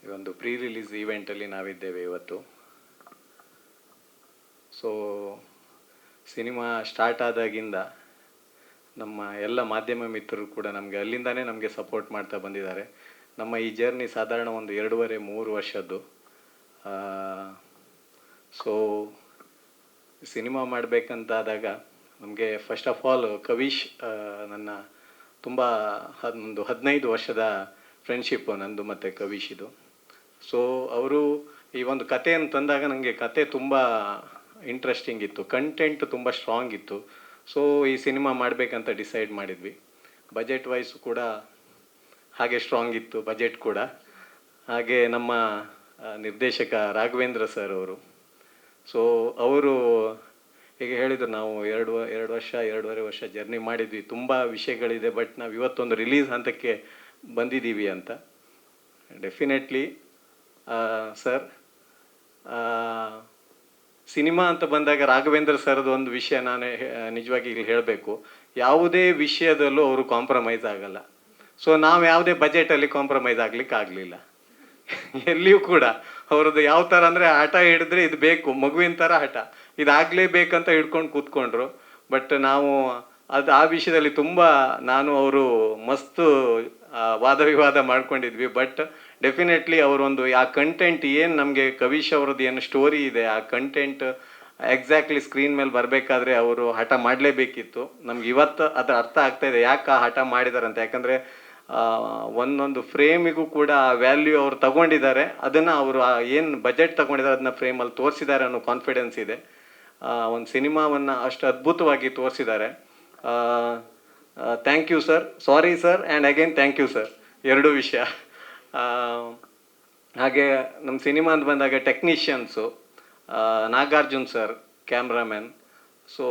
ಈ ಒಂದು ಪ್ರೀ ರಿಲೀಸ್ ಈವೆಂಟಲ್ಲಿ ನಾವಿದ್ದೇವೆ ಇವತ್ತು. ಸೊ ಸಿನಿಮಾ ಸ್ಟಾರ್ಟ್ ಆದಾಗಿಂದ ನಮ್ಮ ಎಲ್ಲ ಮಾಧ್ಯಮ ಮಿತ್ರರು ಕೂಡ ಅಲ್ಲಿಂದಾನೇ ನಮಗೆ ಸಪೋರ್ಟ್ ಮಾಡ್ತಾ ಬಂದಿದ್ದಾರೆ. ನಮ್ಮ ಈ ಜರ್ನಿ ಸಾಧಾರಣ ಒಂದು 2.5-3 ವರ್ಷದ್ದು. ಸೊ ಸಿನಿಮಾ ಮಾಡಬೇಕಂತಾದಾಗ ನಮಗೆ ಫಸ್ಟ್ ಆಫ್ ಆಲ್ ಕವಿಶ್ ನನ್ನ ತುಂಬ ಒಂದು 15 ವರ್ಷದ ಫ್ರೆಂಡ್ಶಿಪ್ಪು ನಂದು ಮತ್ತು ಕವಿಶಿದು. ಸೊ ಅವರು ಈ ಒಂದು ಕಥೆಯನ್ನು ತಂದಾಗ ನನಗೆ ಕತೆ ತುಂಬ ಇಂಟ್ರೆಸ್ಟಿಂಗ್ ಇತ್ತು, ಕಂಟೆಂಟ್ ತುಂಬ ಸ್ಟ್ರಾಂಗ್ ಇತ್ತು. ಸೊ ಈ ಸಿನಿಮಾ ಮಾಡಬೇಕಂತ ಡಿಸೈಡ್ ಮಾಡಿದ್ವಿ. ಬಜೆಟ್ ವೈಸು ಕೂಡ ಹಾಗೆ ಸ್ಟ್ರಾಂಗ್ ಇತ್ತು, ಬಜೆಟ್ ಕೂಡ. ಹಾಗೆ ನಮ್ಮ ನಿರ್ದೇಶಕ ರಾಘವೇಂದ್ರ ಸರ್ ಅವರು. ಸೊ ಅವರು ಹೀಗೆ ಹೇಳಿದರು, ನಾವು 2.5 ವರ್ಷ ಜರ್ನಿ ಮಾಡಿದ್ವಿ, ತುಂಬ ವಿಷಯಗಳಿದೆ, ಬಟ್ ನಾವು ಇವತ್ತೊಂದು ರಿಲೀಸ್ ಹಂತಕ್ಕೆ ಬಂದಿದ್ದೀವಿ ಅಂತ. ಡೆಫಿನೆಟ್ಲಿ ಸರ್, ಸಿನಿಮಾ ಅಂತ ಬಂದಾಗ ರಾಘವೇಂದ್ರ ಸರ್ದು ಒಂದು ವಿಷಯ ನಾನು ನಿಜವಾಗಿ ಇಲ್ಲಿ ಹೇಳಬೇಕು. ಯಾವುದೇ ವಿಷಯದಲ್ಲೂ ಅವರು ಕಾಂಪ್ರಮೈಸ್ ಆಗಲ್ಲ. ಸೊ ನಾವು ಯಾವುದೇ ಬಜೆಟಲ್ಲಿ ಕಾಂಪ್ರಮೈಸ್ ಆಗ್ಲಿಕ್ಕೆ ಆಗಲಿಲ್ಲ ಎಲ್ಲಿಯೂ ಕೂಡ. ಅವ್ರದ್ದು ಯಾವ ಥರ ಅಂದರೆ ಹಠ ಹಿಡಿದ್ರೆ ಇದು ಬೇಕು, ಮಗುವಿನ ಥರ ಹಠ, ಇದಾಗಲೇಬೇಕಂತ ಹಿಡ್ಕೊಂಡು ಕೂತ್ಕೊಂಡ್ರು. ಬಟ್ ನಾವು ಆ ವಿಷಯದಲ್ಲಿ ತುಂಬ ಅವರು ಮಸ್ತು ವಾದ ವಿವಾದ ಮಾಡ್ಕೊಂಡಿದ್ವಿ. ಬಟ್ ಡೆಫಿನೆಟ್ಲಿ ಅವರೊಂದು ಆ ಕಂಟೆಂಟ್ ಏನು ನಮಗೆ ಕವಿಶ್ ಅವ್ರದ್ದು ಏನು ಸ್ಟೋರಿ ಇದೆ, ಆ ಕಂಟೆಂಟ್ ಎಕ್ಸಾಕ್ಟ್ಲಿ ಸ್ಕ್ರೀನ್ ಮೇಲೆ ಬರಬೇಕಾದ್ರೆ ಅವರು ಹಠ ಮಾಡಲೇಬೇಕಿತ್ತು. ನಮ್ಗೆ ಇವತ್ತು ಅದರ ಅರ್ಥ ಆಗ್ತಾ ಇದೆ ಯಾಕೆ ಆ ಹಠ ಮಾಡಿದಾರಂತ. ಯಾಕಂದರೆ ಒಂದೊಂದು ಫ್ರೇಮಿಗೂ ಕೂಡ ಆ ವ್ಯಾಲ್ಯೂ ಅವ್ರು ತಗೊಂಡಿದ್ದಾರೆ. ಅದನ್ನು ಅವರು ಏನು ಬಜೆಟ್ ತಗೊಂಡಿದ್ದಾರೆ ಅದನ್ನ ಫ್ರೇಮಲ್ಲಿ ತೋರಿಸಿದ್ದಾರೆ ಅನ್ನೋ ಕಾನ್ಫಿಡೆನ್ಸ್ ಇದೆ. ಒಂದು ಸಿನಿಮಾವನ್ನು ಅಷ್ಟು ಅದ್ಭುತವಾಗಿ ತೋರಿಸಿದ್ದಾರೆ. Thank you sir, sorry sir and again thank you sir, ಎರಡೂ ವಿಷಯ. ಹಾಗೆ ನಮ್ಮ ಸಿನಿಮಾ ಅಂತ ಬಂದಾಗ technicians Nagarjun sir, cameraman. So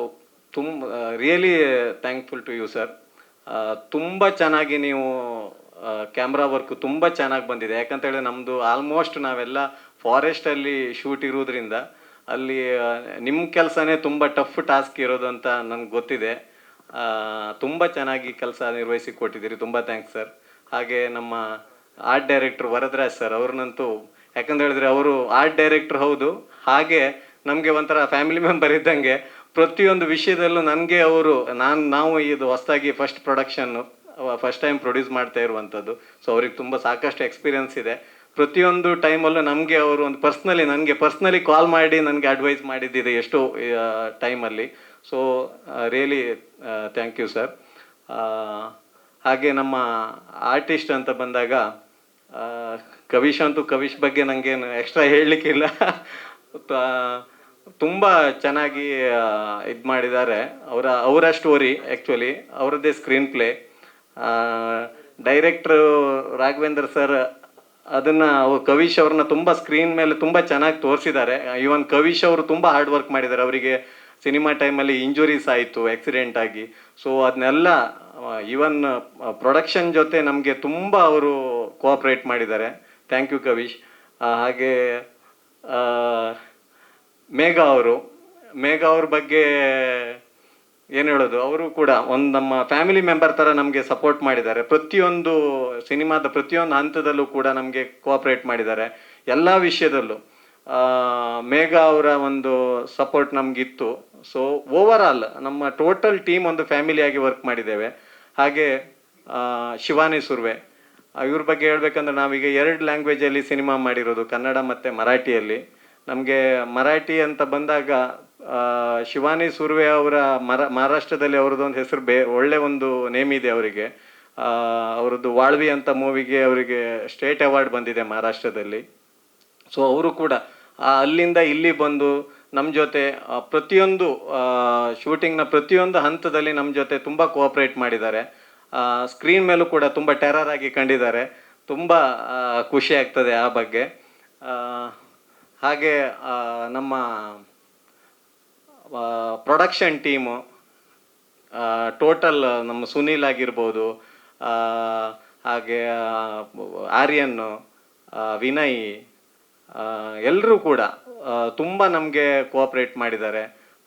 really thankful to you sir. ತುಂಬ ಚೆನ್ನಾಗಿ ನೀವು ಕ್ಯಾಮ್ರಾ ವರ್ಕು ತುಂಬ ಚೆನ್ನಾಗಿ ಬಂದಿದೆ. ಯಾಕಂತೇಳಿ ನಮ್ಮದು ಆಲ್ಮೋಸ್ಟ್ ನಾವೆಲ್ಲ ಫಾರೆಸ್ಟಲ್ಲಿ ಶೂಟ್ ಇರೋದ್ರಿಂದ ಅಲ್ಲಿ ನಿಮ್ಮ ಕೆಲಸನೇ ತುಂಬ ಟಫ್ ಟಾಸ್ಕ್ ಇರೋದು ಅಂತ ನನಗೆ ಗೊತ್ತಿದೆ. ತುಂಬ ಚೆನ್ನಾಗಿ ಕೆಲಸ ನಿರ್ವಹಿಸಿ ಕೊಟ್ಟಿದ್ದೀರಿ, ತುಂಬ ಥ್ಯಾಂಕ್ಸ್ ಸರ್. ಹಾಗೆ ನಮ್ಮ ಆರ್ಟ್ ಡೈರೆಕ್ಟ್ರ್ ವರದರಾಜ್ ಸರ್, ಅವ್ರನ್ನಂತೂ ಯಾಕಂತ ಹೇಳಿದ್ರೆ ಅವರು ಆರ್ಟ್ ಡೈರೆಕ್ಟ್ರ್ ಹೌದು, ಹಾಗೆ ನಮಗೆ ಒಂಥರ ಫ್ಯಾಮಿಲಿ ಮೆಂಬರ್ ಇದ್ದಂಗೆ. ಪ್ರತಿಯೊಂದು ವಿಷಯದಲ್ಲೂ ನನಗೆ ನಾವು ಇದು ಹೊಸದಾಗಿ ಫಸ್ಟ್ ಟೈಮ್ ಪ್ರೊಡ್ಯೂಸ್ ಮಾಡ್ತಾ ಇರುವಂಥದ್ದು. ಸೊ ಅವ್ರಿಗೆ ತುಂಬ ಸಾಕಷ್ಟು ಎಕ್ಸ್ಪೀರಿಯನ್ಸ್ ಇದೆ. ಪ್ರತಿಯೊಂದು ಟೈಮಲ್ಲೂ ನಮಗೆ ಅವರು ಒಂದು ನನಗೆ ಪರ್ಸ್ನಲಿ ಕಾಲ್ ಮಾಡಿ ನನಗೆ ಅಡ್ವೈಸ್ ಮಾಡಿದ್ದಿದೆ ಎಷ್ಟೋ ಟೈಮಲ್ಲಿ. So really thank you sir. ಹಾಗೆ ನಮ್ಮ ಆರ್ಟಿಸ್ಟ್ ಅಂತ ಬಂದಾಗ ಕವಿಶ್ ಬಗ್ಗೆ ನನಗೇನು ಎಕ್ಸ್ಟ್ರಾ ಹೇಳಲಿಕ್ಕಿಲ್ಲ. ತುಂಬ ಚೆನ್ನಾಗಿ ಇದು ಮಾಡಿದ್ದಾರೆ. ಅವರ ಸ್ಟೋರಿ ಆ್ಯಕ್ಚುಲಿ ಅವರದ್ದೇ ಸ್ಕ್ರೀನ್ ಪ್ಲೇ. ಡೈರೆಕ್ಟ್ರು ರಾಘವೇಂದ್ರ ಸರ್ ಅದನ್ನು ಕವಿಶ್ ಅವ್ರನ್ನ ತುಂಬ ಸ್ಕ್ರೀನ್ ಮೇಲೆ ತುಂಬ ಚೆನ್ನಾಗಿ ತೋರಿಸಿದ್ದಾರೆ. ಈವನ್ ಕವಿಶ್ ಅವರು ತುಂಬ ಹಾರ್ಡ್ ವರ್ಕ್ ಮಾಡಿದ್ದಾರೆ. ಅವರಿಗೆ ಸಿನಿಮಾ ಟೈಮಲ್ಲಿ ಇಂಜುರೀಸ್ ಆಯಿತು ಆಕ್ಸಿಡೆಂಟ್ ಆಗಿ. ಸೊ ಅದನ್ನೆಲ್ಲ ಈವನ್ ಪ್ರೊಡಕ್ಷನ್ ಜೊತೆ ನಮಗೆ ತುಂಬ ಅವರು ಕೋಆಪ್ರೇಟ್ ಮಾಡಿದ್ದಾರೆ. Thank you Kavish. ಹಾಗೆ ಮೇಘಾ ಅವ್ರ ಬಗ್ಗೆ ಏನು ಹೇಳೋದು, ಅವರು ಕೂಡ ಒಂದು ನಮ್ಮ ಫ್ಯಾಮಿಲಿ ಮೆಂಬರ್ ಥರ ನಮಗೆ ಸಪೋರ್ಟ್ ಮಾಡಿದ್ದಾರೆ. ಪ್ರತಿಯೊಂದು ಸಿನಿಮಾದ ಪ್ರತಿಯೊಂದು ಹಂತದಲ್ಲೂ ಕೂಡ ನಮಗೆ ಕೋಆಪ್ರೇಟ್ ಮಾಡಿದ್ದಾರೆ ಎಲ್ಲ ವಿಷಯದಲ್ಲೂ. ಮೇಘ ಅವರ ಒಂದು ಸಪೋರ್ಟ್ ನಮಗಿತ್ತು. ಸೊ ಓವರಾಲ್ ನಮ್ಮ ಟೋಟಲ್ ಟೀಮ್ ಒಂದು ಫ್ಯಾಮಿಲಿಯಾಗಿ ವರ್ಕ್ ಮಾಡಿದ್ದೇವೆ. ಹಾಗೆ ಶಿವಾನಿ ಸುರ್ವೆ ಇವ್ರ ಬಗ್ಗೆ ಹೇಳ್ಬೇಕಂದ್ರೆ ನಾವೀಗ 2 ಲ್ಯಾಂಗ್ವೇಜಲ್ಲಿ ಸಿನಿಮಾ ಮಾಡಿರೋದು, ಕನ್ನಡ ಮತ್ತು ಮರಾಠಿಯಲ್ಲಿ. ನಮಗೆ ಮರಾಠಿ ಅಂತ ಬಂದಾಗ ಶಿವಾನಿ ಸುರ್ವೆ ಅವರ ಮಹಾರಾಷ್ಟ್ರದಲ್ಲಿ ಅವ್ರದ್ದೊಂದು ಹೆಸರು ಒಳ್ಳೆ ಒಂದು ನೇಮ್ ಇದೆ ಅವರಿಗೆ. ಅವ್ರದ್ದು ವಾಳ್ವಿ ಅಂತ ಮೂವಿಗೆ ಅವರಿಗೆ ಸ್ಟೇಟ್ ಅವಾರ್ಡ್ ಬಂದಿದೆ ಮಹಾರಾಷ್ಟ್ರದಲ್ಲಿ. ಸೊ ಅವರು ಕೂಡ ಅಲ್ಲಿಂದ ಇಲ್ಲಿ ಬಂದು ನಮ್ಮ ಜೊತೆ ಪ್ರತಿಯೊಂದು ಶೂಟಿಂಗ್ನ ಪ್ರತಿಯೊಂದು ಹಂತದಲ್ಲಿ ನಮ್ಮ ಜೊತೆ ತುಂಬ ಕೋಆಪ್ರೇಟ್ ಮಾಡಿದ್ದಾರೆ. ಸ್ಕ್ರೀನ್ ಮೇಲೂ ಕೂಡ ತುಂಬ ಟೆರರ್ ಆಗಿ ಕಂಡಿದ್ದಾರೆ. ತುಂಬ ಖುಷಿ ಆಗ್ತದೆ ಆ ಬಗ್ಗೆ. ಹಾಗೆ ನಮ್ಮ ಪ್ರೊಡಕ್ಷನ್ ಟೀಮು ಟೋಟಲ್ ನಮ್ಮ ಸುನೀಲ್ ಆಗಿರ್ಬೋದು, ಹಾಗೆ ಆರ್ಯನ್ನು, ವಿನಯ್, ಎಲ್ಲರೂ ಕೂಡ ತುಂಬ ನಮಗೆ ಕೋಆಪ್ರೇಟ್ ಮಾಡಿದ್ದಾರೆ.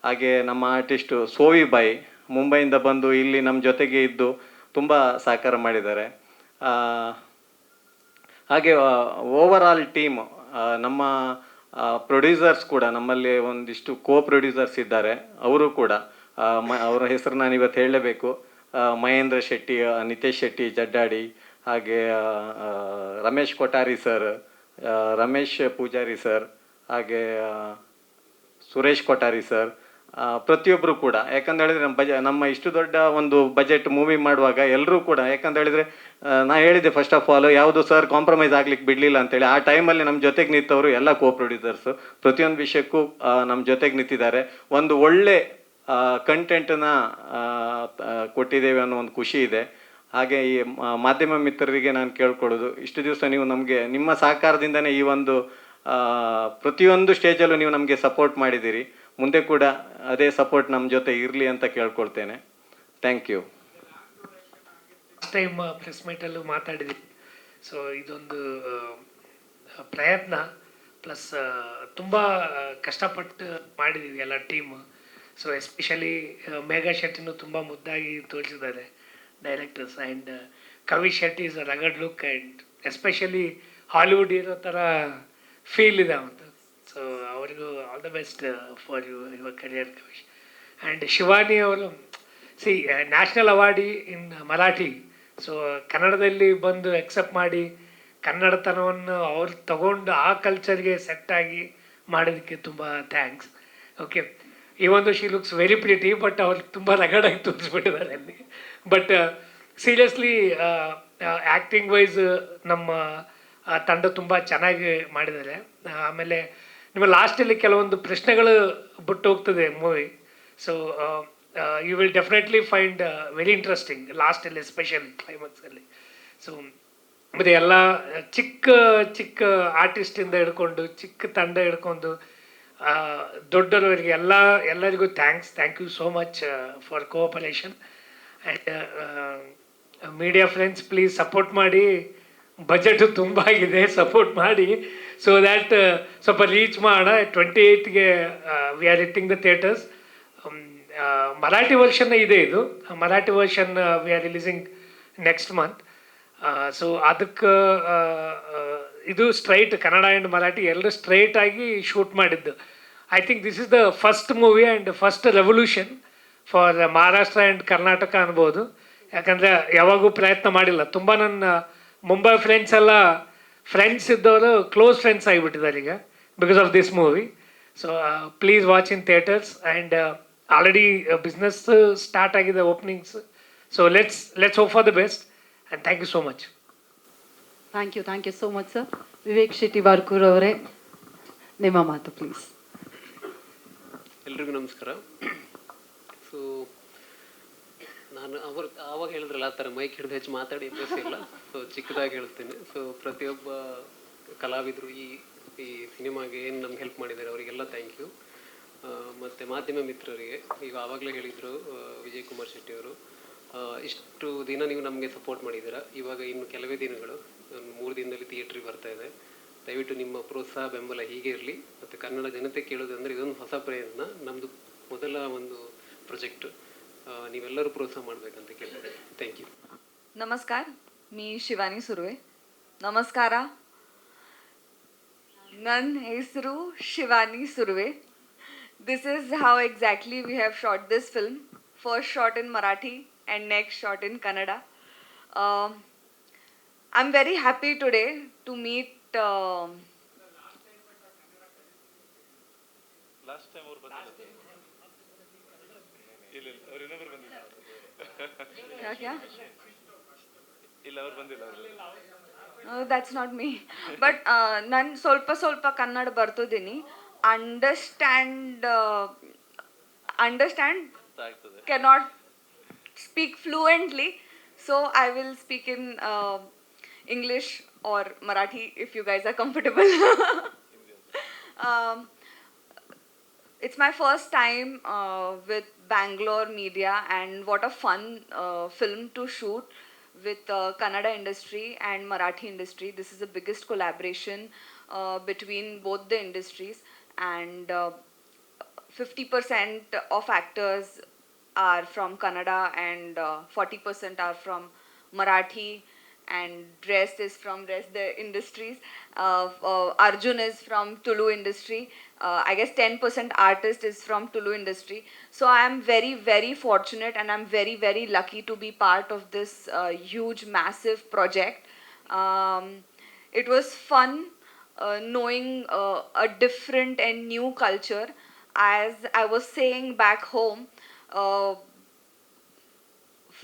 ಹಾಗೆ ನಮ್ಮ ಆರ್ಟಿಸ್ಟು ಸೋವಿ ಬಾಯ್ ಮುಂಬೈಯಿಂದ ಬಂದು ಇಲ್ಲಿ ನಮ್ಮ ಜೊತೆಗೆ ಇದ್ದು ತುಂಬ ಸಹಕಾರ ಮಾಡಿದ್ದಾರೆ. ಹಾಗೆ ಓವರಾಲ್ ಟೀಮ್ ನಮ್ಮ ಪ್ರೊಡ್ಯೂಸರ್ಸ್ ಕೂಡ ನಮ್ಮಲ್ಲಿ ಒಂದಿಷ್ಟು ಪ್ರೊಡ್ಯೂಸರ್ಸ್ ಇದ್ದಾರೆ. ಅವರು ಕೂಡ ಅವರ ಹೆಸರು ನಾನು ಇವತ್ತು ಹೇಳಲೇಬೇಕು. ಮಹೇಂದ್ರ ಶೆಟ್ಟಿ, ನಿತೇಶ್ ಶೆಟ್ಟಿ ಜಡ್ಡಾಡಿ, ಹಾಗೆ ರಮೇಶ್ ಕೊಠಾರಿ ಸರ್, ರಮೇಶ್ ಪೂಜಾರಿ ಸರ್, ಹಾಗೆ ಸುರೇಶ್ ಕೊಠಾರಿ ಸರ್, ಪ್ರತಿಯೊಬ್ಬರು ಕೂಡ. ಯಾಕಂತ ಹೇಳಿದ್ರೆ ನಮ್ಮ ಇಷ್ಟು ದೊಡ್ಡ ಒಂದು ಬಜೆಟ್ ಮೂವಿ ಮಾಡುವಾಗ ಎಲ್ಲರೂ ಕೂಡ, ಯಾಕಂತ ಹೇಳಿದ್ರೆ ನಾ ಹೇಳಿದ್ದೆ ಫಸ್ಟ್ ಆಫ್ ಆಲ್ ಯಾವುದು ಸರ್ ಕಾಂಪ್ರಮೈಸ್ ಆಗ್ಲಿಕ್ಕೆ ಬಿಡಲಿಲ್ಲ ಅಂತೇಳಿ. ಆ ಟೈಮಲ್ಲಿ ನಮ್ಮ ಜೊತೆಗೆ ನಿಂತವರು ಎಲ್ಲ ಪ್ರೊಡ್ಯೂಸರ್ಸು ಪ್ರತಿಯೊಂದು ವಿಷಯಕ್ಕೂ ನಮ್ಮ ಜೊತೆಗೆ ನಿಂತಿದ್ದಾರೆ. ಒಂದು ಒಳ್ಳೆ ಕಂಟೆಂಟನ್ನ ಕೊಟ್ಟಿದ್ದೇವೆ ಅನ್ನೋ ಒಂದು ಖುಷಿ ಇದೆ. ಹಾಗೆ ಈ ಮಾಧ್ಯಮ ಮಿತ್ರರಿಗೆ ನಾನು ಕೇಳ್ಕೊಳ್ಳೋದು, ಇಷ್ಟು ದಿವಸ ನೀವು ನಮಗೆ ನಿಮ್ಮ ಸಹಕಾರದಿಂದನೇ ಈ ಒಂದು ಪ್ರತಿಯೊಂದು ಸ್ಟೇಜಲ್ಲೂ ನೀವು ನಮಗೆ ಸಪೋರ್ಟ್ ಮಾಡಿದ್ದೀರಿ. ಮುಂದೆ ಕೂಡ ಅದೇ ಸಪೋರ್ಟ್ ನಮ್ಮ ಜೊತೆ ಇರಲಿ ಅಂತ ಕೇಳ್ಕೊಳ್ತೇನೆ. Thank you. Last time press ಮೀಟಲ್ಲೂ ಮಾತಾಡಿದ್ವಿ. ಸೊ ಇದೊಂದು ಪ್ರಯತ್ನ ಪ್ಲಸ್ ತುಂಬ ಕಷ್ಟಪಟ್ಟು ಮಾಡಿದ್ದೀವಿ ಎಲ್ಲ ಟೀಮ್. ಸೊ ಎಸ್ಪೆಷಲಿ ಮೇಘಾ ಶೆಟ್ಟಿನೂ ತುಂಬ ಮುದ್ದಾಗಿ ತೋರಿಸಿದ್ದಾರೆ directors. And Kavi Shetty is a rugged look and especially Hollywood ಇರೋ ಥರ ಫೀಲ್ ಇದೆ ಅವತ್ತು. ಸೊ ಅವರಿಗೂ all the best for your career Kavi. And Shivani ಅವರು national awardee in Marathi. So ಕನ್ನಡದಲ್ಲಿ ಬಂದು ಎಕ್ಸೆಪ್ಟ್ ಮಾಡಿ ಕನ್ನಡತನವನ್ನು ಅವ್ರು ತಗೊಂಡು ಆ ಕಲ್ಚರ್ಗೆ ಸೆಟ್ಟಾಗಿ ಮಾಡೋದಕ್ಕೆ ತುಂಬ ಥ್ಯಾಂಕ್ಸ್. ಓಕೆ, ಈ ಒಂದು she looks very pretty, but ಅವ್ರು ತುಂಬ ರಗಡಾಗಿ ತೋರಿಸ್ಬಿಟ್ಟಿದ್ದಾರೆ ಅಲ್ಲಿ. ಬಟ್ ಸೀರಿಯಸ್ಲಿ ಆ್ಯಕ್ಟಿಂಗ್ ವೈಸ್ ನಮ್ಮ ತಂಡ ತುಂಬ ಚೆನ್ನಾಗಿ ಮಾಡಿದ್ದಾರೆ. ಆಮೇಲೆ ನಿಮ್ಮ ಲಾಸ್ಟಲ್ಲಿ ಕೆಲವೊಂದು ಪ್ರಶ್ನೆಗಳು ಬಿಟ್ಟು ಹೋಗ್ತದೆ movie. So you will definitely find very interesting ಲಾಸ್ಟಲ್ಲಿ, ಎಸ್ಪೆಷಲಿ ಕ್ಲೈಮ್ಯಾಕ್ಸಲ್ಲಿ. ಸೊ ಮತ್ತು ಎಲ್ಲ ಚಿಕ್ಕ ಚಿಕ್ಕ ಆರ್ಟಿಸ್ಟಿಂದ ಹಿಡ್ಕೊಂಡು ಚಿಕ್ಕ ತಂಡ ಹಿಡ್ಕೊಂಡು ದೊಡ್ಡವರಿಗೆ ಎಲ್ಲರಿಗೂ thank you so much for cooperation. And media friends please support ಮಾಡಿ. ಬಜೆಟು ತುಂಬ ಆಗಿದೆ, ಸಪೋರ್ಟ್ ಮಾಡಿ ಸೊ ದ್ಯಾಟ್ ಸ್ವಲ್ಪ ರೀಚ್ ಮಾಡೋಣ. 28ಗೆ we are hitting the theatres. Marathi version ಇದೆ, ಇದು Marathi version we are releasing next month. So ಅದಕ್ಕೆ ಇದು ಸ್ಟ್ರೈಟ್ ಕನ್ನಡ ಆ್ಯಂಡ್ ಮರಾಠಿ ಎರಡು ಸ್ಟ್ರೈಟ್ ಆಗಿ ಶೂಟ್ ಮಾಡಿದ್ದು. I think this is the first movie and first revolution for Maharashtra and Karnataka ಅನ್ಬೋದು. ಯಾಕಂದರೆ ಯಾವಾಗೂ ಪ್ರಯತ್ನ ಮಾಡಿಲ್ಲ. ತುಂಬ ನನ್ನ ಮುಂಬೈ ಫ್ರೆಂಡ್ಸ್ ಎಲ್ಲ ಫ್ರೆಂಡ್ಸ್ ಇದ್ದವರು ಕ್ಲೋಸ್ ಫ್ರೆಂಡ್ಸ್ ಆಗಿಬಿಟ್ಟಿದ್ದಾರೆ ಈಗ because of this movie. So please watch in theatres. And already business start ಆಗಿದೆ, openings. So let's hope for the best and thank you so much. Thank you so much sir. Vivek Shetty Barkur ಅವರೇ, ನಿಮ್ಮ ಮಾತು please. ಎಲ್ರಿಗೂ ನಮಸ್ಕಾರ. So ನಾನು ಆವಾಗ ಹೇಳಿದ್ರಲ್ಲ ಆ ಥರ ಮೈಕ್ ಹಿಡಿದು ಹೆಚ್ಚು ಮಾತಾಡಿ ಅಭ್ಯಾಸ ಇಲ್ಲ. ಸೊ ಚಿಕ್ಕದಾಗಿ ಹೇಳ್ತೀನಿ. ಸೊ ಪ್ರತಿಯೊಬ್ಬ ಕಲಾವಿದರು ಈ ಸಿನಿಮಾಗೆ ಏನು ನಮ್ಗೆ ಹೆಲ್ಪ್ ಮಾಡಿದ್ದಾರೆ ಅವರಿಗೆಲ್ಲ ಥ್ಯಾಂಕ್ ಯು. ಮತ್ತು ಮಾಧ್ಯಮ ಮಿತ್ರರಿಗೆ, ಈಗ ಆವಾಗಲೇ ಹೇಳಿದರು ವಿಜಯ್ ಕುಮಾರ್ ಶೆಟ್ಟಿ ಅವರು, ಇಷ್ಟು ದಿನ ನೀವು ನಮಗೆ ಸಪೋರ್ಟ್ ಮಾಡಿದ್ದೀರಾ. ಇವಾಗ ಇನ್ನು ಕೆಲವೇ ದಿನಗಳು, 3 ದಿನದಲ್ಲಿ ಥಿಯೇಟ್ರಿಗೆ ಬರ್ತಾ ಇದೆ. ದಯವಿಟ್ಟು ನಿಮ್ಮ ಪ್ರೋತ್ಸಾಹ ಬೆಂಬಲ ಹೀಗೆ ಇರಲಿ. ಮತ್ತು ಕನ್ನಡ ಜನತೆ ಕೇಳೋದಂದರೆ ಇದೊಂದು ಹೊಸ ಪ್ರಯತ್ನ, ನಮ್ಮದು ಮೊದಲ ಒಂದು ಪ್ರೊಜೆಕ್ಟ್. ನೀವೆಲ್ಲರೂ ಪ್ರೋತ್ಸಾಹ ಮಾಡಬೇಕಂತ ಕೇಳ್ತೀನಿ. Thank you. नमस्कार, मी शिवानी सुर्वे. नमस्कार, ನನ್ನ ಹೆಸರು Shivani Surve. This is how exactly we have shot this film. First shot in Marathi and next shot in Kannada. I'm very happy today to meet क्या क्या that's not me. But ನಾನು ಸ್ವಲ್ಪ ಕನ್ನಡ ಬರ್ತಿದ್ದೀನಿ. Understand cannot speak fluently, so I will speak in English or Marathi if you guys are comfortable. um, it's my first time with Bangalore Media, and what a fun film to shoot with Kannada industry and Marathi industry. This is the biggest collaboration between both the industries, and 50% of actors are from Kannada and 40% are from Marathi, and rest is from rest the industries. Arjun is from Tulu industry. I guess 10% artist is from Tulu industry. So I am very, very fortunate, and I'm very, very lucky to be part of this huge, massive project. It was fun knowing a different and new culture. As I was saying back home,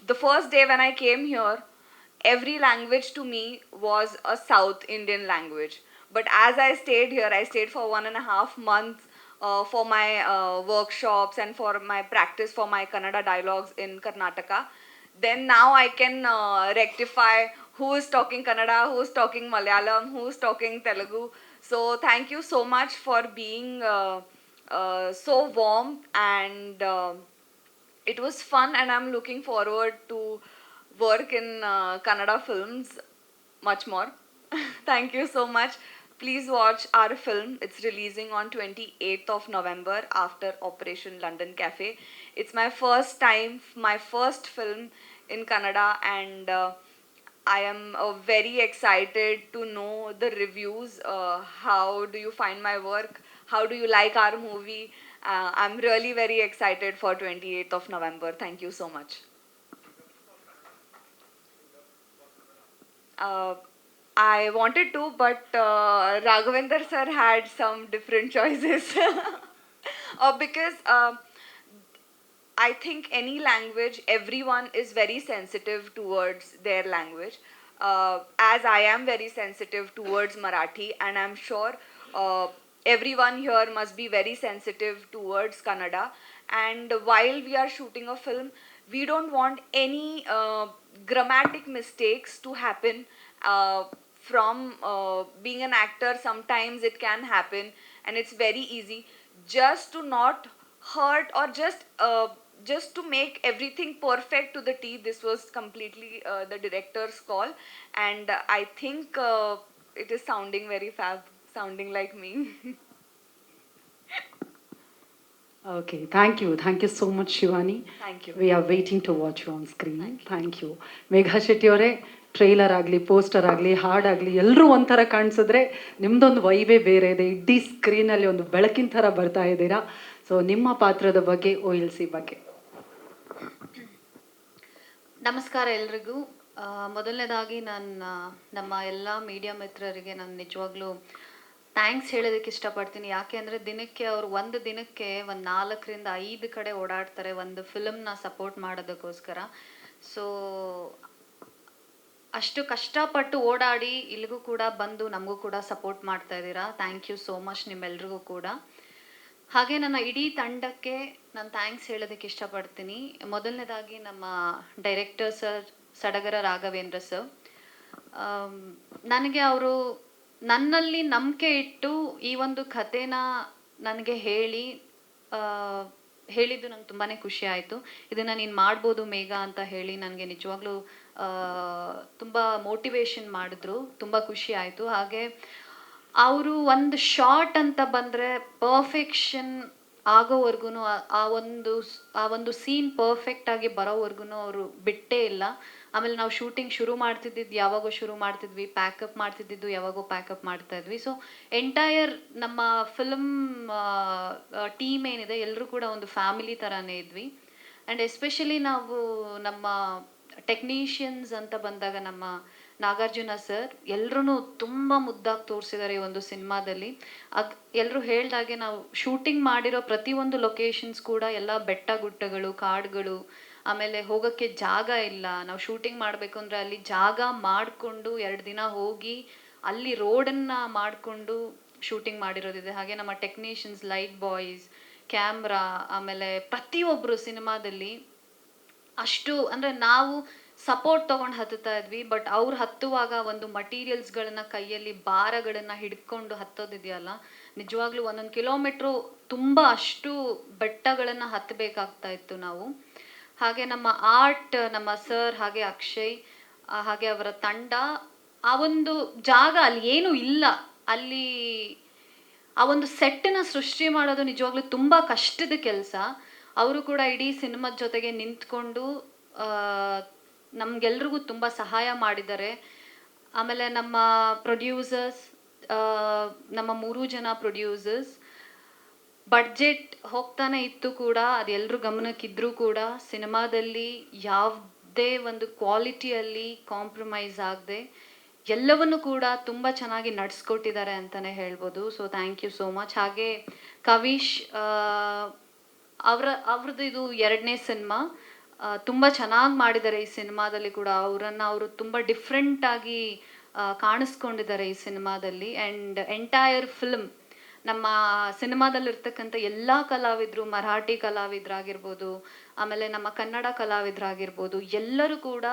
the first day when I came here, every language to me was a South Indian language. But as I stayed here, I stayed for 1.5 months for my workshops and for my practice for my Kannada dialogues in Karnataka. Then now I can rectify who is talking Kannada, who is talking Malayalam, who is talking Telugu. So thank you so much for being so warm, and it was fun, and I'm looking forward to work in Kannada films much more. Thank you so much. Please watch our film. It's releasing on 28th of November after Operation London Cafe. It's my first time, my first film in Kannada, and I am very excited to know the reviews. How do you find my work? How do you like our movie? I'm really very excited for 28th of November. Thank you so much. I wanted to, but Raghavendra sir had some different choices. Because I think any language, everyone is very sensitive towards their language. As I am very sensitive towards Marathi, and I'm sure everyone here must be very sensitive towards Kannada. And while we are shooting a film, we don't want any grammatic mistakes to happen. From being an actor, sometimes it can happen, and it's very easy. Just to not hurt, or just to make everything perfect to the T, this was completely the director's call, and I think it is sounding very fab, sounding like me. Okay, thank you so much, Shivani. Thank you. We are waiting to watch you on screen. Thank you. Megha Shetty ಅವರೇ, trailer ಆಗಲಿ, poster ಆಗಲಿ, ಹಾಡಾಗಲಿ, ಎಲ್ಲರೂ ಒಂಥರ ಕಾಣಿಸಿದ್ರೆ ನಿಮ್ದೊಂದು ವೈವೇ ಬೇರೆ ಇದೆ. ಇಡೀ ಸ್ಕ್ರೀನಲ್ಲಿ ಒಂದು ಬೆಳಕಿನ ಥರ ಬರ್ತಾ ಇದ್ದೀರಾ. ಸೊ ನಿಮ್ಮ ಪಾತ್ರದ ಬಗ್ಗೆ, OLC ಬಗ್ಗೆ. ನಮಸ್ಕಾರ ಎಲ್ರಿಗೂ. ಮೊದಲನೇದಾಗಿ ನಮ್ಮ ಎಲ್ಲ ಮೀಡಿಯಾ ಮಿತ್ರರಿಗೆ ನಾನು ನಿಜವಾಗ್ಲೂ ಥ್ಯಾಂಕ್ಸ್ ಹೇಳೋದಕ್ಕೆ ಇಷ್ಟಪಡ್ತೀನಿ. ಯಾಕೆ ಅಂದರೆ ದಿನಕ್ಕೆ ಅವರು ಒಂದು 4 ರಿಂದ 5 ಕಡೆ ಓಡಾಡ್ತಾರೆ ಒಂದು ಫಿಲಮ್ನ ಸಪೋರ್ಟ್ ಮಾಡೋದಕ್ಕೋಸ್ಕರ. ಸೊ ಅಷ್ಟು ಕಷ್ಟಪಟ್ಟು ಓಡಾಡಿ ಇಲ್ಲಿಗೂ ಕೂಡ ಬಂದು ನಮಗೂ ಕೂಡ ಸಪೋರ್ಟ್ ಮಾಡ್ತಾ ಇದ್ದೀರಾ. ಥ್ಯಾಂಕ್ ಯು ಸೋ ಮಚ್ ನಿಮ್ಮೆಲ್ರಿಗೂ ಕೂಡ. ಹಾಗೆ ನನ್ನ ಇಡೀ ತಂಡಕ್ಕೆ ನಾನು ಥ್ಯಾಂಕ್ಸ್ ಹೇಳೋದಕ್ಕೆ ಇಷ್ಟಪಡ್ತೀನಿ. ಮೊದಲನೇದಾಗಿ ನಮ್ಮ ಡೈರೆಕ್ಟರ್ ಸರ್ ಸಡಗರ ರಾಘವೇಂದ್ರ ಸರ್, ನನಗೆ ಅವರು ನನ್ನಲ್ಲಿ ನಂಬಿಕೆ ಇಟ್ಟು ಈ ಒಂದು ಕಥೆನ ನನಗೆ ಹೇಳಿದ್ದು ನಂಗೆ ತುಂಬಾ ಖುಷಿ ಆಯಿತು. ಇದನ್ನು ನೀನು ಮಾಡ್ಬೋದು ಮೇಘ ಅಂತ ಹೇಳಿ ನನಗೆ ನಿಜವಾಗ್ಲೂ ತುಂಬ ಮೋಟಿವೇಶನ್ ಮಾಡಿದ್ರು. ತುಂಬ ಖುಷಿ ಆಯಿತು. ಹಾಗೆ ಅವರು ಒಂದು ಶಾರ್ಟ್ ಅಂತ ಬಂದರೆ ಪರ್ಫೆಕ್ಷನ್ ಆಗೋವರೆಗೂ ಆ ಒಂದು ಸೀನ್ ಪರ್ಫೆಕ್ಟ್ ಆಗಿ ಬರೋವರೆಗೂ ಅವರು ಬಿಟ್ಟೇ ಇಲ್ಲ. ಆಮೇಲೆ ನಾವು ಶೂಟಿಂಗ್ ಶುರು ಮಾಡ್ತಿದ್ದಿದ್ದು ಯಾವಾಗೋ ಶುರು ಮಾಡ್ತಿದ್ವಿ, ಪ್ಯಾಕಪ್ ಮಾಡ್ತಿದ್ದಿದ್ದು ಯಾವಾಗೋ ಪ್ಯಾಕಪ್ ಮಾಡ್ತಾ ಇದ್ವಿ. ಸೊ ಎಂಟೈರ್ ನಮ್ಮ ಫಿಲ್ಮ್ ಟೀಮ್ ಏನಿದೆ ಎಲ್ಲರೂ ಕೂಡ ಒಂದು ಫ್ಯಾಮಿಲಿ ಥರನೇ ಇದ್ವಿ. ಆ್ಯಂಡ್ ಎಸ್ಪೆಷಲಿ ನಾವು ನಮ್ಮ ಟೆಕ್ನಿಷಿಯನ್ಸ್ ಅಂತ ಬಂದಾಗ ನಮ್ಮ ನಾಗಾರ್ಜುನ ಸರ್ ಎಲ್ಲರೂ ತುಂಬ ಮುದ್ದಾಗಿ ತೋರಿಸಿದ್ದಾರೆ ಈ ಒಂದು ಸಿನಿಮಾದಲ್ಲಿ. ಎಲ್ಲರೂ ಹೇಳ್ದಾಗೆ ನಾವು ಶೂಟಿಂಗ್ ಮಾಡಿರೋ ಪ್ರತಿಯೊಂದು ಲೊಕೇಶನ್ಸ್ ಕೂಡ ಎಲ್ಲ ಬೆಟ್ಟ ಗುಡ್ಡಗಳು, ಕಾಡುಗಳು, ಆಮೇಲೆ ಹೋಗೋಕ್ಕೆ ಜಾಗ ಇಲ್ಲ. ನಾವು ಶೂಟಿಂಗ್ ಮಾಡಬೇಕು ಅಂದರೆ ಅಲ್ಲಿ ಜಾಗ ಮಾಡಿಕೊಂಡು 2 ದಿನ ಹೋಗಿ ಅಲ್ಲಿ ರೋಡನ್ನು ಮಾಡಿಕೊಂಡು ಶೂಟಿಂಗ್ ಮಾಡಿರೋದಿದೆ. ಹಾಗೆ ನಮ್ಮ ಟೆಕ್ನಿಷಿಯನ್ಸ್, ಲೈಟ್ ಬಾಯ್ಸ್, ಕ್ಯಾಮ್ರಾ, ಆಮೇಲೆ ಪ್ರತಿಯೊಬ್ಬರು ಸಿನಿಮಾದಲ್ಲಿ ಅಷ್ಟು ಅಂದರೆ ನಾವು ಸಪೋರ್ಟ್ ತೊಗೊಂಡು ಹತ್ತುತ್ತಾ ಇದ್ವಿ. ಬಟ್ ಅವ್ರು ಹತ್ತುವಾಗ ಒಂದು ಮಟೀರಿಯಲ್ಸ್ಗಳನ್ನ ಕೈಯಲ್ಲಿ ಭಾರಗಳನ್ನು ಹಿಡ್ಕೊಂಡು ಹತ್ತೋದಿದೆಯಲ್ಲ, ನಿಜವಾಗ್ಲೂ 1 ಕಿಲೋಮೀಟ್ರು ತುಂಬ ಅಷ್ಟು ಬೆಟ್ಟಗಳನ್ನು ಹತ್ತಬೇಕಾಗ್ತಾ ಇತ್ತು ನಾವು. ಹಾಗೆ ನಮ್ಮ ಆರ್ಟ್, ನಮ್ಮ ಸರ್, ಹಾಗೆ ಅಕ್ಷಯ್, ಹಾಗೆ ಅವರ ತಂಡ, ಆ ಒಂದು ಜಾಗ ಅಲ್ಲಿ ಏನೂ ಇಲ್ಲ, ಅಲ್ಲಿ ಆ ಒಂದು ಸೆಟ್ಟನ್ನು ಸೃಷ್ಟಿ ಮಾಡೋದು ನಿಜವಾಗ್ಲೂ ತುಂಬ ಕಷ್ಟದ ಕೆಲಸ. ಅವರು ಕೂಡ ಇಡೀ ಸಿನಿಮಾದ ಜೊತೆಗೆ ನಿಂತ್ಕೊಂಡು ನಮಗೆಲ್ರಿಗೂ ತುಂಬ ಸಹಾಯ ಮಾಡಿದ್ದಾರೆ. ಆಮೇಲೆ ನಮ್ಮ ಪ್ರೊಡ್ಯೂಸರ್ಸ್, ನಮ್ಮ 3 ಜನ ಪ್ರೊಡ್ಯೂಸರ್ಸ್, ಬಡ್ಜೆಟ್ ಹೋಗ್ತಾನೆ ಇತ್ತು ಕೂಡ, ಅದೆಲ್ಲರೂ ಗಮನಕ್ಕಿದ್ರೂ ಕೂಡ ಸಿನಿಮಾದಲ್ಲಿ ಯಾವುದೇ ಒಂದು ಕ್ವಾಲಿಟಿಯಲ್ಲಿ ಕಾಂಪ್ರಮೈಸ್ ಆಗದೆ ಎಲ್ಲವನ್ನು ಕೂಡ ತುಂಬ ಚೆನ್ನಾಗಿ ನಡೆಸ್ಕೊಟ್ಟಿದ್ದಾರೆ ಅಂತಲೇ ಹೇಳ್ಬೋದು. So thank you so much. ಹಾಗೆ ಕವಿಶ್ ಅವ್ರದ್ದು ಇದು 2ನೇ ಸಿನಿಮಾ, ತುಂಬ ಚೆನ್ನಾಗಿ ಮಾಡಿದ್ದಾರೆ ಈ ಸಿನಿಮಾದಲ್ಲಿ ಕೂಡ. ಅವರು ತುಂಬ ಡಿಫ್ರೆಂಟಾಗಿ ಕಾಣಿಸ್ಕೊಂಡಿದ್ದಾರೆ ಈ ಸಿನಿಮಾದಲ್ಲಿ. ಆ್ಯಂಡ್ ಎಂಟೈರ್ ಫಿಲ್ಮ್ ನಮ್ಮ ಸಿನಿಮಾದಲ್ಲಿರ್ತಕ್ಕಂಥ ಎಲ್ಲ ಕಲಾವಿದರು, ಮರಾಠಿ ಕಲಾವಿದರಾಗಿರ್ಬೋದು, ಆಮೇಲೆ ನಮ್ಮ ಕನ್ನಡ ಕಲಾವಿದರಾಗಿರ್ಬೋದು, ಎಲ್ಲರೂ ಕೂಡ,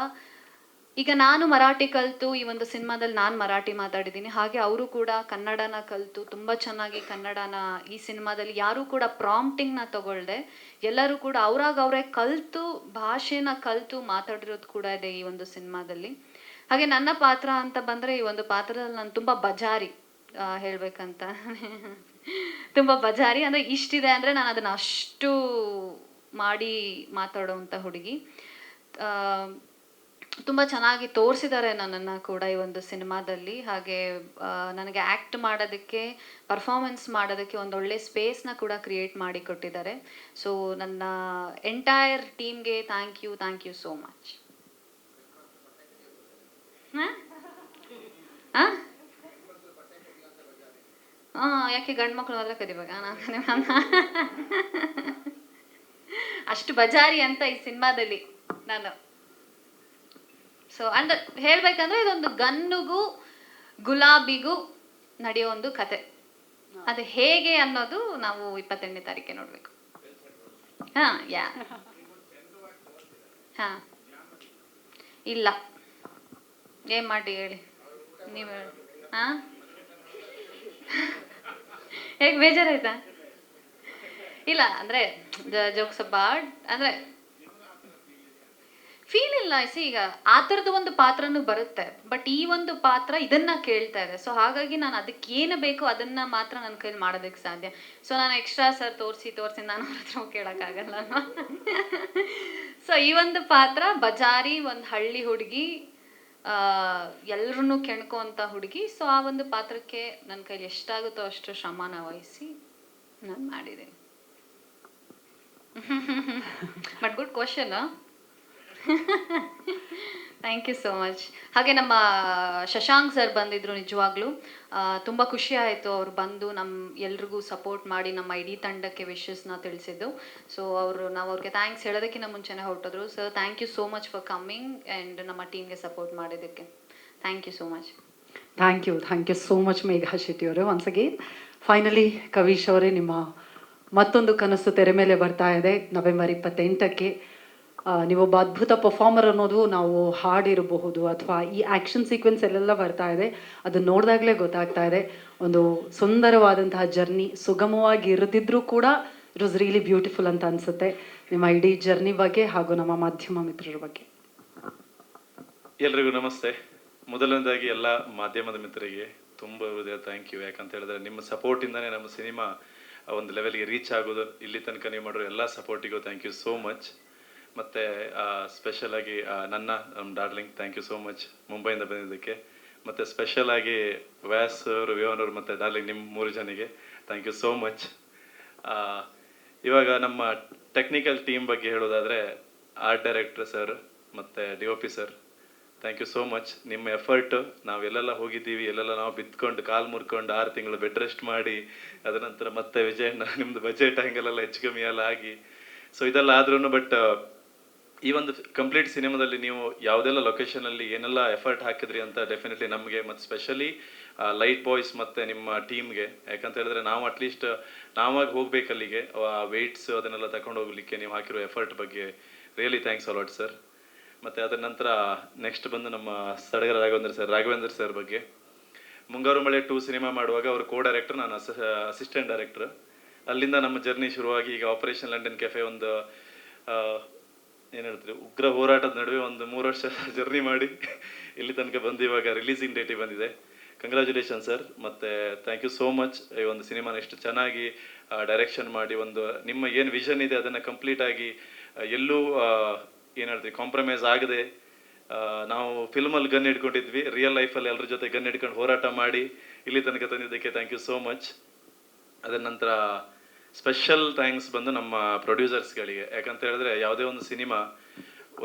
ಈಗ ನಾನು ಮರಾಠಿ ಕಲಿತು ಈ ಒಂದು ಸಿನಿಮಾದಲ್ಲಿ ನಾನು ಮರಾಠಿ ಮಾತಾಡಿದ್ದೀನಿ, ಹಾಗೆ ಅವರು ಕೂಡ ಕನ್ನಡನ ಕಲಿತು ತುಂಬ ಚೆನ್ನಾಗಿ ಕನ್ನಡನ ಈ ಸಿನಿಮಾದಲ್ಲಿ ಯಾರೂ ಕೂಡ ಪ್ರಾಂಪ್ಟಿಂಗ್ನ ತಗೊಳ್ದೆ ಎಲ್ಲರೂ ಕೂಡ ಅವರೇ ಕಲಿತು ಭಾಷೆನ ಕಲಿತು ಮಾತಾಡಿರೋದು ಕೂಡ ಇದೆ ಈ ಒಂದು ಸಿನಿಮಾದಲ್ಲಿ. ಹಾಗೆ ನನ್ನ ಪಾತ್ರ ಅಂತ ಬಂದರೆ ಈ ಒಂದು ಪಾತ್ರದಲ್ಲಿ ನಾನು ತುಂಬ ಬಜಾರಿ ಹೇಳಬೇಕಂತ ತುಂಬ ಬಜಾರಿ ಅಂದರೆ ಇಷ್ಟಿದೆ ಅಂದರೆ ನಾನು ಅದನ್ನು ಅಷ್ಟು ಮಾಡಿ ಮಾತಾಡೋವಂಥ ಹುಡುಗಿ. ತುಂಬ ಚೆನ್ನಾಗಿ ತೋರಿಸಿದ್ದಾರೆ ನನ್ನನ್ನು ಕೂಡ ಈ ಒಂದು ಸಿನಿಮಾದಲ್ಲಿ. ಹಾಗೆ ನನಗೆ ಆ್ಯಕ್ಟ್ ಮಾಡೋದಕ್ಕೆ, ಪರ್ಫಾರ್ಮೆನ್ಸ್ ಮಾಡೋದಕ್ಕೆ ಒಂದು ಒಳ್ಳೆ ಸ್ಪೇಸ್ನ ಕೂಡ ಕ್ರಿಯೇಟ್ ಮಾಡಿ ಕೊಟ್ಟಿದ್ದಾರೆ. ಸೊ ನನ್ನ ಎಂಟೈರ್ ಟೀಮ್ಗೆ ಥ್ಯಾಂಕ್ ಯು ಸೋ ಮಚ್. ಯಾಕೆ ಗಂಡು ಮಕ್ಕಳು ಮಾತ್ರ ಕದಿವಾಗ ಅಷ್ಟು ಬಜಾರಿ ಅಂತ ಈ ಸಿನಿಮಾದಲ್ಲಿ ನಾನು. ಸೊ ಅಂದ್ರೆ ಹೇಳ್ಬೇಕಂದ್ರೆ ಇದೊಂದು ಗನ್ನುಗೂ ಗುಲಾಬಿಗೂ ನಡೆಯೋ ಒಂದು ಕತೆ. ಅದು ಹೇಗೆ ಅನ್ನೋದು ನಾವು 28ನೇ ತಾರೀಕೆ ನೋಡ್ಬೇಕು. ಇಲ್ಲ, ಏನ್ ಮಾಡಿ ಹೇಳಿ ನೀವು. ಹೇಗೆ ಬೇಜಾರಾಯ್ತಾ? ಇಲ್ಲ ಅಂದ್ರೆ ಜೋಕ್ಸ್ ಅಬೌಟ್ ಅಂದ್ರೆ ಫೀಲ್ ಇಲ್ಲ. ಈಗ ಆ ಥರದ್ದು ಒಂದು ಪಾತ್ರನೂ ಬರುತ್ತೆ, ಬಟ್ ಈ ಒಂದು ಪಾತ್ರ ಇದನ್ನ ಕೇಳ್ತಾ ಇದೆ. ಸೊ ಹಾಗಾಗಿ ನಾನು ಅದಕ್ಕೆ ಏನು ಬೇಕೋ ಅದನ್ನ ಮಾತ್ರ ನನ್ನ ಕೈಲಿ ಮಾಡೋದಕ್ಕೆ ಸಾಧ್ಯ. ಸೊ ನಾನು ಎಕ್ಸ್ಟ್ರಾ ಸರ್ ತೋರಿಸಿ ನಾನು ಅವ್ರ ಹತ್ರ ಕೇಳೋಕ್ಕಾಗಲ್ಲ. ಸೊ ಈ ಒಂದು ಪಾತ್ರ ಬಜಾರಿ, ಒಂದು ಹಳ್ಳಿ ಹುಡುಗಿ, ಎಲ್ಲರನ್ನೂ ಕೆಣ್ಕೋಂಥ ಹುಡುಗಿ. ಸೊ ಆ ಒಂದು ಪಾತ್ರಕ್ಕೆ ನನ್ನ ಕೈಲಿ ಎಷ್ಟಾಗುತ್ತೋ ಅಷ್ಟು ಶ್ರಮನ ವಹಿಸಿ ನಾನು ಮಾಡಿದ್ದೀನಿ. But good question. Thank you so much. ಹಾಗೆ ನಮ್ಮ ಶಶಾಂಕ್ ಸರ್ ಬಂದಿದ್ರು, ನಿಜವಾಗ್ಲೂ ತುಂಬ ಖುಷಿ ಆಯಿತು ಅವ್ರು ಬಂದು ನಮ್ಮ ಎಲ್ರಿಗೂ ಸಪೋರ್ಟ್ ಮಾಡಿ ನಮ್ಮ ಇಡೀ ತಂಡಕ್ಕೆ ವಿಶಸ್ನ ತಿಳಿಸಿದ್ದು. ಸೊ ನಾವು ಅವ್ರಿಗೆ ಥ್ಯಾಂಕ್ಸ್ ಹೇಳೋದಕ್ಕಿಂತ ಮುಂಚೆನೇ ಹೊರಟೋದ್ರು. Sir thank you so much for coming and ನಮ್ಮ ಟೀಮ್ಗೆ ಸಪೋರ್ಟ್ ಮಾಡಿದ್ದಕ್ಕೆ thank you so much. Thank you so much Megha Shetty ಅವರೇ. ಒನ್ಸ್ ಅಗೇನ್ ಫೈನಲಿ ಕವಿಶ್ ಅವರೇ, ನಿಮ್ಮ ಮತ್ತೊಂದು ಕನಸು ತೆರೆ ಮೇಲೆ ಬರ್ತಾ ಇದೆ ನವೆಂಬರ್ 28ಕ್ಕೆ. ನೀವೊಬ್ಬ ಅದ್ಭುತ ಪರ್ಫಾರ್ಮರ್ ಅನ್ನೋದು ನಾವು ಹಾಡಿರಬಹುದು ಅಥವಾ ಈ ಆ್ಯಕ್ಷನ್ ಸೀಕ್ವೆನ್ಸ್ ಎಲ್ಲೆಲ್ಲ ಬರ್ತಾ ಇದೆ ಅದನ್ನು ನೋಡಿದಾಗಲೇ ಗೊತ್ತಾಗ್ತಾ ಇದೆ. ಒಂದು ಸುಂದರವಾದಂತಹ ಜರ್ನಿ, ಸುಗಮವಾಗಿ ಇರದಿದ್ರೂ ಕೂಡ ಇಟ್ ವಾಸ್ ರಿಯಲಿ ಬ್ಯೂಟಿಫುಲ್ ಅಂತ ಅನಿಸುತ್ತೆ. ನಿಮ್ಮ ಇಡೀ ಜರ್ನಿ ಬಗ್ಗೆ ಹಾಗೂ ನಮ್ಮ ಮಾಧ್ಯಮ ಮಿತ್ರರ ಬಗ್ಗೆ. ಎಲ್ರಿಗೂ ನಮಸ್ತೆ. ಮೊದಲನೇದಾಗಿ ಎಲ್ಲ ಮಾಧ್ಯಮದ ಮಿತ್ರರಿಗೆ ತುಂಬ ಹೃದಯ ಥ್ಯಾಂಕ್ ಯು. ಯಾಕಂತ ಹೇಳಿದ್ರೆ ನಿಮ್ಮ ಸಪೋರ್ಟಿಂದನೇ ನಮ್ಮ ಸಿನಿಮಾ ಒಂದು ಲೆವೆಲ್ಗೆ ರೀಚ್ ಆಗೋದು, ಇಲ್ಲಿ ತನಕ ನೀವು ಮಾಡಿರೋ ಎಲ್ಲ ಸಪೋರ್ಟಿಗೂ ಥ್ಯಾಂಕ್ ಯು ಸೋ ಮಚ್. ಮತ್ತು ಸ್ಪೆಷಲಾಗಿ ನಮ್ಮ darling thank you so much ಮುಂಬೈಯಿಂದ ಬಂದಿದ್ದಕ್ಕೆ. ಮತ್ತು ಸ್ಪೆಷಲಾಗಿ ವ್ಯಾಸ್ ಅವರು, ವಿವನ್ ಅವರು ಮತ್ತು ಡಾರ್ಲಿಂಗ್ ನಿಮ್ಮ 3 ಜನಿಗೆ ಥ್ಯಾಂಕ್ ಯು ಸೋ ಮಚ್. ಇವಾಗ ನಮ್ಮ ಟೆಕ್ನಿಕಲ್ ಟೀಮ್ ಬಗ್ಗೆ ಹೇಳೋದಾದರೆ ಆರ್ಟ್ ಡೈರೆಕ್ಟರ್ ಸರ್ ಮತ್ತು DOP sir, thank you so much. ನಿಮ್ಮ ಎಫರ್ಟು, ನಾವು ಎಲ್ಲೆಲ್ಲ ಹೋಗಿದ್ದೀವಿ, ಎಲ್ಲೆಲ್ಲ ನಾವು ಬಿದ್ದುಕೊಂಡು ಕಾಲು ಮುರ್ಕೊಂಡು 6 ತಿಂಗಳು ಬೆಡ್ ರೆಸ್ಟ್ ಮಾಡಿ, ಅದರ ನಂತರ ಮತ್ತೆ ವಿಜಯಣ್ಣ ನಿಮ್ಮದು ಬಜೆಟ್ ಹಂಗೆಲ್ಲ ಹೆಚ್ಚು ಕಮ್ಮಿ ಎಲ್ಲ ಆಗಿ, ಸೊ ಇದೆಲ್ಲ ಆದ್ರೂ ಬಟ್ ಈ ಒಂದು ಕಂಪ್ಲೀಟ್ ಸಿನಿಮಾದಲ್ಲಿ ನೀವು ಯಾವುದೆಲ್ಲ ಲೊಕೇಶನಲ್ಲಿ ಏನೆಲ್ಲ ಎಫರ್ಟ್ ಹಾಕಿದ್ರಿ ಅಂತ ಡೆಫಿನೆಟ್ಲಿ ನಮಗೆ ಮತ್ತು ಸ್ಪೆಷಲಿ ಲೈಟ್ ಬಾಯ್ಸ್ ಮತ್ತು ನಿಮ್ಮ ಟೀಮ್ಗೆ, ಯಾಕಂತ ಹೇಳಿದ್ರೆ ನಾವು ಅಟ್ಲೀಸ್ಟ್ ನಾವಾಗಿ ಹೋಗ್ಬೇಕು ಅಲ್ಲಿಗೆ, ಆ ವೆಯ್ಟ್ಸ್ ಅದನ್ನೆಲ್ಲ ತಗೊಂಡು ಹೋಗ್ಲಿಕ್ಕೆ ನೀವು ಹಾಕಿರೋ ಎಫರ್ಟ್ ಬಗ್ಗೆ ರಿಯಲಿ ಥ್ಯಾಂಕ್ಸ್ ಅಲಾಟ್ ಸರ್. ಮತ್ತು ಅದರ ನಂತರ ನೆಕ್ಸ್ಟ್ ಬಂದು ನಮ್ಮ ಸಡಗರ ರಾಘವೇಂದ್ರ ಸರ್ ಬಗ್ಗೆ, ಮುಂಗಾರು ಮಳೆ 2 ಸಿನಿಮಾ ಮಾಡುವಾಗ ಅವರು ಡೈರೆಕ್ಟರ್, ನಾನು ಅಸಿಸ್ಟೆಂಟ್ ಡೈರೆಕ್ಟರ್. ಅಲ್ಲಿಂದ ನಮ್ಮ ಜರ್ನಿ ಶುರುವಾಗಿ ಈಗ ಆಪರೇಷನ್ ಲಂಡನ್ ಕೆಫೆ ಒಂದು ಏನು ಹೇಳ್ತೀವಿ ಉಗ್ರ ಹೋರಾಟದ ನಡುವೆ ಒಂದು 3 ವರ್ಷ ಜರ್ನಿ ಮಾಡಿ ಇಲ್ಲಿ ತನಕ ಬಂದು ಇವಾಗ ರಿಲೀಸಿಂಗ್ ಡೇಟಿಗೆ ಬಂದಿದೆ. ಕಂಗ್ರ್ಯಾಚುಲೇಷನ್ ಸರ್, ಮತ್ತು ಥ್ಯಾಂಕ್ ಯು ಸೋ ಮಚ್. ಈ ಒಂದು ಸಿನಿಮಾನ ಎಷ್ಟು ಚೆನ್ನಾಗಿ ಡೈರೆಕ್ಷನ್ ಮಾಡಿ ಒಂದು ನಿಮ್ಮ ಏನು ವಿಷನ್ ಇದೆ ಅದನ್ನು ಕಂಪ್ಲೀಟಾಗಿ ಎಲ್ಲೂ ಏನು ಹೇಳ್ತೀವಿ ಕಾಂಪ್ರಮೈಸ್ ಆಗದೆ, ನಾವು ಫಿಲ್ಮಲ್ಲಿ ಗನ್ ಹಿಡ್ಕೊಂಡಿದ್ವಿ, ರಿಯಲ್ ಲೈಫಲ್ಲಿ ಎಲ್ಲರ ಜೊತೆ ಗನ್ ಹಿಡ್ಕೊಂಡು ಹೋರಾಟ ಮಾಡಿ ಇಲ್ಲಿ ತನಕ ತಂದಿದ್ದಕ್ಕೆ ಥ್ಯಾಂಕ್ ಯು ಸೋ ಮಚ್. ಅದರ ನಂತರ ಸ್ಪೆಷಲ್ ಥ್ಯಾಂಕ್ಸ್ ಬಂದು ನಮ್ಮ ಪ್ರೊಡ್ಯೂಸರ್ಸ್ಗಳಿಗೆ, ಯಾಕಂತ ಹೇಳಿದ್ರೆ ಯಾವುದೇ ಒಂದು ಸಿನಿಮಾ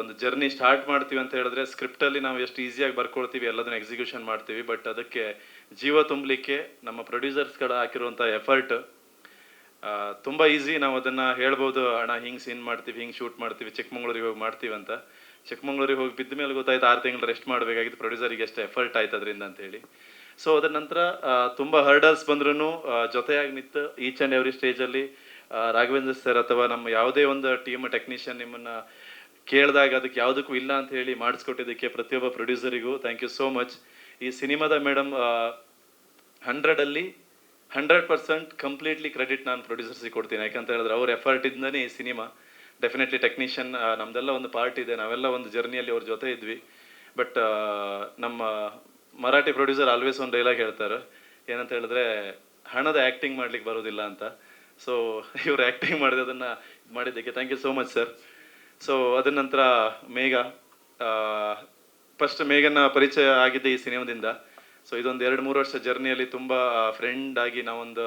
ಒಂದು ಜರ್ನಿ ಸ್ಟಾರ್ಟ್ ಮಾಡ್ತೀವಿ ಅಂತ ಹೇಳಿದ್ರೆ ಸ್ಕ್ರಿಪ್ಟಲ್ಲಿ ನಾವು ಎಷ್ಟು ಈಸಿಯಾಗಿ ಬರ್ಕೊಳ್ತೀವಿ, ಎಲ್ಲದನ್ನು ಎಕ್ಸಿಕ್ಯೂಷನ್ ಮಾಡ್ತೀವಿ, ಬಟ್ ಅದಕ್ಕೆ ಜೀವ ತುಂಬಲಿಕ್ಕೆ ನಮ್ಮ ಪ್ರೊಡ್ಯೂಸರ್ಸ್ಗಳು ಹಾಕಿರುವಂಥ ಎಫರ್ಟ್ ತುಂಬ ಈಸಿ. ನಾವು ಅದನ್ನು ಹೇಳ್ಬೋದು, ಅಣ್ಣ ಹಿಂಗೆ ಸೀನ್ ಮಾಡ್ತೀವಿ, ಹಿಂಗೆ ಶೂಟ್ ಮಾಡ್ತೀವಿ, ಚಿಕ್ಕಮಂಗ್ಳೂರಿಗೆ ಹೋಗಿ ಮಾಡ್ತೀವಿ ಅಂತ. ಚಿಕ್ಕಮಂಗ್ಳೂರಿಗೆ ಹೋಗಿ ಬಿದ್ದ ಮೇಲೆ ಗೊತ್ತಾಯ್ತು 6 ತಿಂಗಳು ರೆಸ್ಟ್ ಮಾಡಬೇಕಾಗಿತ್ತು, ಪ್ರೊಡ್ಯೂಸರಿಗೆ ಎಷ್ಟು ಎಫರ್ಟ್ ಆಯ್ತು ಅದರಿಂದ ಅಂತೇಳಿ. ಸೊ ಅದರ ನಂತರ ತುಂಬ ಹರ್ಡಲ್ಸ್ ಬಂದ್ರೂ ಜೊತೆಯಾಗಿ ನಿಂತು ಈಚ್ ಆ್ಯಂಡ್ ಎವ್ರಿ ಸ್ಟೇಜಲ್ಲಿ ರಾಘವೇಂದ್ರ ಸರ್ ಅಥವಾ ನಮ್ಮ ಯಾವುದೇ ಒಂದು ಟೀಮ್ ಟೆಕ್ನಿಷಿಯನ್ ನಿಮ್ಮನ್ನು ಕೇಳಿದಾಗ ಅದಕ್ಕೆ ಯಾವುದಕ್ಕೂ ಇಲ್ಲ ಅಂತ ಹೇಳಿ ಮಾಡಿಸ್ಕೊಟ್ಟಿದ್ದಕ್ಕೆ ಪ್ರತಿಯೊಬ್ಬ ಪ್ರೊಡ್ಯೂಸರಿಗೂ ಥ್ಯಾಂಕ್ ಯು ಸೋ ಮಚ್. ಈ ಸಿನಿಮಾದ ಮೇಡಮ್ 100ಅಲ್ಲಿ 100% ಕಂಪ್ಲೀಟ್ಲಿ ಕ್ರೆಡಿಟ್ ನಾನು ಪ್ರೊಡ್ಯೂಸರ್ಸಿಗೆ ಕೊಡ್ತೀನಿ, ಯಾಕಂತ ಹೇಳಿದ್ರೆ ಅವ್ರ ಎಫರ್ಟ್ ಇಂದನೇ ಈ ಸಿನಿಮಾ. ಡೆಫಿನೆಟ್ಲಿ ಟೆಕ್ನಿಷಿಯನ್ ನಮ್ದೆಲ್ಲ ಒಂದು ಪಾರ್ಟ್ ಇದೆ, ನಾವೆಲ್ಲ ಒಂದು ಜರ್ನಿಯಲ್ಲಿ ಅವ್ರ ಜೊತೆ ಇದ್ವಿ. ಬಟ್ ನಮ್ಮ ಮರಾಠಿ ಪ್ರೊಡ್ಯೂಸರ್ ಆಲ್ವೇಸ್ ಒಂದು ಡೈಲಾಗ್ ಹೇಳ್ತಾರೆ, ಏನಂತ ಹೇಳಿದ್ರೆ ಹಣದ ಆ್ಯಕ್ಟಿಂಗ್ ಮಾಡ್ಲಿಕ್ಕೆ ಬರೋದಿಲ್ಲ ಅಂತ. ಸೊ ಇವ್ರು ಆ್ಯಕ್ಟಿಂಗ್ ಮಾಡಿದ್ದನ್ನು ಇದು ಮಾಡಿದ್ದಕ್ಕೆ thank you so much sir. So ಅದರ ನಂತರ ಫಸ್ಟ್ ಮೇಘನ ಪರಿಚಯ ಆಗಿದ್ದೆ ಈ ಸಿನಿಮಾದಿಂದ. ಸೊ ಇದೊಂದು 2-3 ವರ್ಷ ಜರ್ನಿಯಲ್ಲಿ ತುಂಬ ಫ್ರೆಂಡ್ ಆಗಿ ನಾವೊಂದು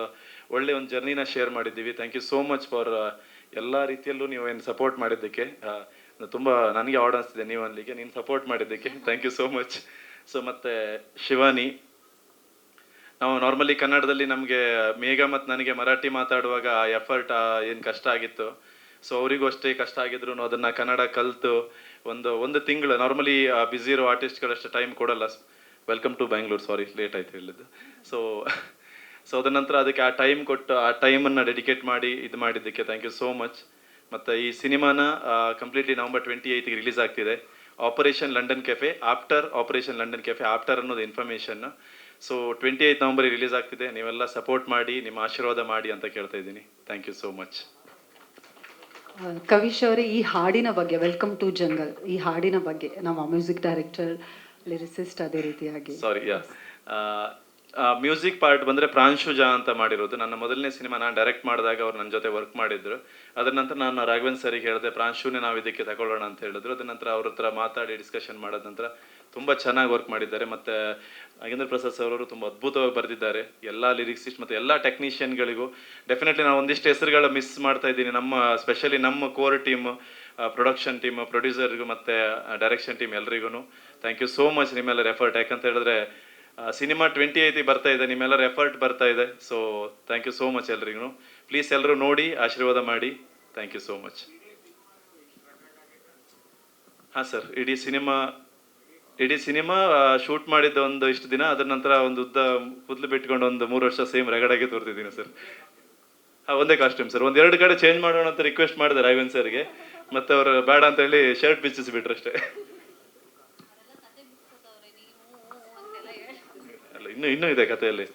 ಒಳ್ಳೆ ಒಂದು ಜರ್ನಿನ ಶೇರ್ ಮಾಡಿದ್ದೀವಿ. Thank you so much for ಎಲ್ಲ ರೀತಿಯಲ್ಲೂ ನೀವು ಏನು ಸಪೋರ್ಟ್ ಮಾಡಿದ್ದಕ್ಕೆ. ತುಂಬ ನನಗೆ ಆರ್ಡ್ ಅನಿಸ್ತಿದೆ ನೀವು ಅಲ್ಲಿಗೆ ನೀನು ಸಪೋರ್ಟ್ ಮಾಡಿದ್ದಕ್ಕೆ thank you so much. So ಮತ್ತು ಶಿವಾನಿ, ನಾವು ನಾರ್ಮಲಿ ಕನ್ನಡದಲ್ಲಿ ನಮಗೆ ಮೇಘ ಮತ್ತು ನನಗೆ ಮರಾಠಿ ಮಾತಾಡುವಾಗ ಆ ಎಫರ್ಟ್ ಏನು ಕಷ್ಟ ಆಗಿತ್ತು, ಸೊ ಅವರಿಗೂ ಅಷ್ಟೇ ಕಷ್ಟ ಆಗಿದ್ರು ಅದನ್ನು ಕನ್ನಡ ಕಲಿತು ಒಂದು ತಿಂಗಳು, ನಾರ್ಮಲಿ ಬ್ಯುಸಿ ಇರೋ ಆರ್ಟಿಸ್ಟ್ಗಳಷ್ಟು ಟೈಮ್ ಕೊಡಲ್ಲ. Welcome to Bangalore, sorry late ಆಯ್ತು ಹೇಳಿದ್ದು. ಸೊ ಅದ ನಂತರ ಅದಕ್ಕೆ ಆ ಟೈಮ್ ಕೊಟ್ಟು ಆ ಟೈಮನ್ನು ಡೆಡಿಕೇಟ್ ಮಾಡಿ ಇದು ಮಾಡಿದ್ದಕ್ಕೆ ಥ್ಯಾಂಕ್ ಯು ಸೋ ಮಚ್. ಮತ್ತು ಈ ಸಿನಿಮಾನ ಕಂಪ್ಲೀಟ್ಲಿ ನವಂಬರ್ 28ಗೆ ರಿಲೀಸ್ ಆಗ್ತಿದೆ. ಆಪರೇಷನ್ ಲಂಡನ್ ಕೆಫೆ ಆಫ್ಟರ್ ಅನ್ನೋದು ಇನ್ಫಾರ್ಮೇಷನ್. ಸೊ 28 ನವಂಬರ್ ರಿಲೀಸ್ ಆಗ್ತಿದೆ, ನೀವೆಲ್ಲ ಸಪೋರ್ಟ್ ಮಾಡಿ, ನಿಮ್ಮ ಆಶೀರ್ವಾದ ಮಾಡಿ ಅಂತ ಕೇಳ್ತಾ ಇದ್ದೀನಿ. Thank you so much. Kavish ಅವರೇ, ಈ ಹಾಡಿನ ಬಗ್ಗೆ, ವೆಲ್ಕಮ್ ಟು ಜಂಗಲ್, ಈ ಹಾಡಿನ ಬಗ್ಗೆ ನಮ್ಮ ಮ್ಯೂಸಿಕ್ ಡೈರೆಕ್ಟರ್, ಲಿರಿಸಿಸ್ಟ್ ಅದೇ ರೀತಿಯಾಗಿ ಸಾರಿ ಮ್ಯೂಸಿಕ್ ಪಾರ್ಟ್ ಬಂದರೆ ಪ್ರಾಂಶುಜಾ ಅಂತ ಮಾಡಿರೋದು. ನನ್ನ ಮೊದಲನೇ ಸಿನಿಮಾ ನಾನು ಡೈರೆಕ್ಟ್ ಮಾಡಿದಾಗ ಅವ್ರು ನನ್ನ ಜೊತೆ ವರ್ಕ್ ಮಾಡಿದ್ರು. ಅದರ ನಂತರ ನಾನು ರಾಘವೇಂದ್ರ ಸರಿಗೆ ಹೇಳಿದೆ ಪ್ರಾಂಶುನೇ ನಾವು ಇದಕ್ಕೆ ತಗೊಳ್ಳೋಣ ಅಂತ ಹೇಳಿದ್ರು. ಅದರ ನಂತರ ಅವ್ರ ಹತ್ರ ಮಾತಾಡಿ ಡಿಸ್ಕಷನ್ ಮಾಡಿದ ನಂತರ ತುಂಬ ಚೆನ್ನಾಗಿ ವರ್ಕ್ ಮಾಡಿದ್ದಾರೆ. ಮತ್ತು ನಾಗೇಂದ್ರ ಪ್ರಸಾದ್ ಸರ್ ಅವರು ತುಂಬ ಅದ್ಭುತವಾಗಿ ಬರೆದಿದ್ದಾರೆ. ಎಲ್ಲ ಲಿರಿಕ್ಸಿಸ್ಟ್ ಮತ್ತು ಎಲ್ಲ ಟೆಕ್ನಿಷಿಯನ್ಗಳಿಗೂ ಡೆಫಿನೆಟ್ಲಿ ನಾನು ಒಂದಿಷ್ಟು ಹೆಸರುಗಳ ಮಿಸ್ ಮಾಡ್ತಾ ಇದ್ದೀನಿ. ಸ್ಪೆಷಲಿ ನಮ್ಮ ಕೋರ್ ಟೀಮ್, ಪ್ರೊಡಕ್ಷನ್ ಟೀಮ್, ಪ್ರೊಡ್ಯೂಸರ್ಗೂ ಮತ್ತು ಡೈರೆಕ್ಷನ್ ಟೀಮ್ ಎಲ್ರಿಗೂ ಥ್ಯಾಂಕ್ ಯು ಸೋ ಮಚ್ ನಿಮ್ಮೆಲ್ಲರ ಎಫರ್ಟ್. ಯಾಕಂತ ಹೇಳಿದ್ರೆ ಸಿನಿಮಾ 28 ಬರ್ತಾ ಇದೆ, ನಿಮ್ಮೆಲ್ಲರ ಎಫರ್ಟ್ ಬರ್ತಾ ಇದೆ. So thank you so much ಎಲ್ರಿಗೂ. ಪ್ಲೀಸ್ ಎಲ್ಲರೂ ನೋಡಿ ಆಶೀರ್ವಾದ ಮಾಡಿ. Thank you so much. ಹಾಂ ಸರ್, ಇಡೀ ಸಿನಿಮಾ ಶೂಟ್ ಮಾಡಿದ್ದ ಒಂದು ಇಷ್ಟು ದಿನ, ಅದರ ನಂತರ ಒಂದು ಕೂದಲು ಬಿಟ್ಕೊಂಡು ಒಂದು 3 ವರ್ಷ ಸೇಮ್ ರಗಡಾಗಿ ತೋರ್ತಿದ್ದೀನಿ ಸರ್. ಹಾಂ, ಒಂದೇ ಕಾಸ್ಟ್ಯೂಮ್ ಸರ್. 1-2 ಕಡೆ ಚೇಂಜ್ ಮಾಡೋಣ ಅಂತ ರಿಕ್ವೆಸ್ಟ್ ಮಾಡಿದೆ ರಾಘವೇಂದ್ರ ಸರ್ಗೆ, ಮತ್ತು ಅವರು ಬೇಡ ಅಂತ ಹೇಳಿ ಶರ್ಟ್ ಬಿಚ್ಚಿಸ್ಬಿಟ್ರು ಅಷ್ಟೇ. ಅಲ್ಲ, ಇನ್ನೂ ಇದೆ ಕಥೆಯಲ್ಲಿ.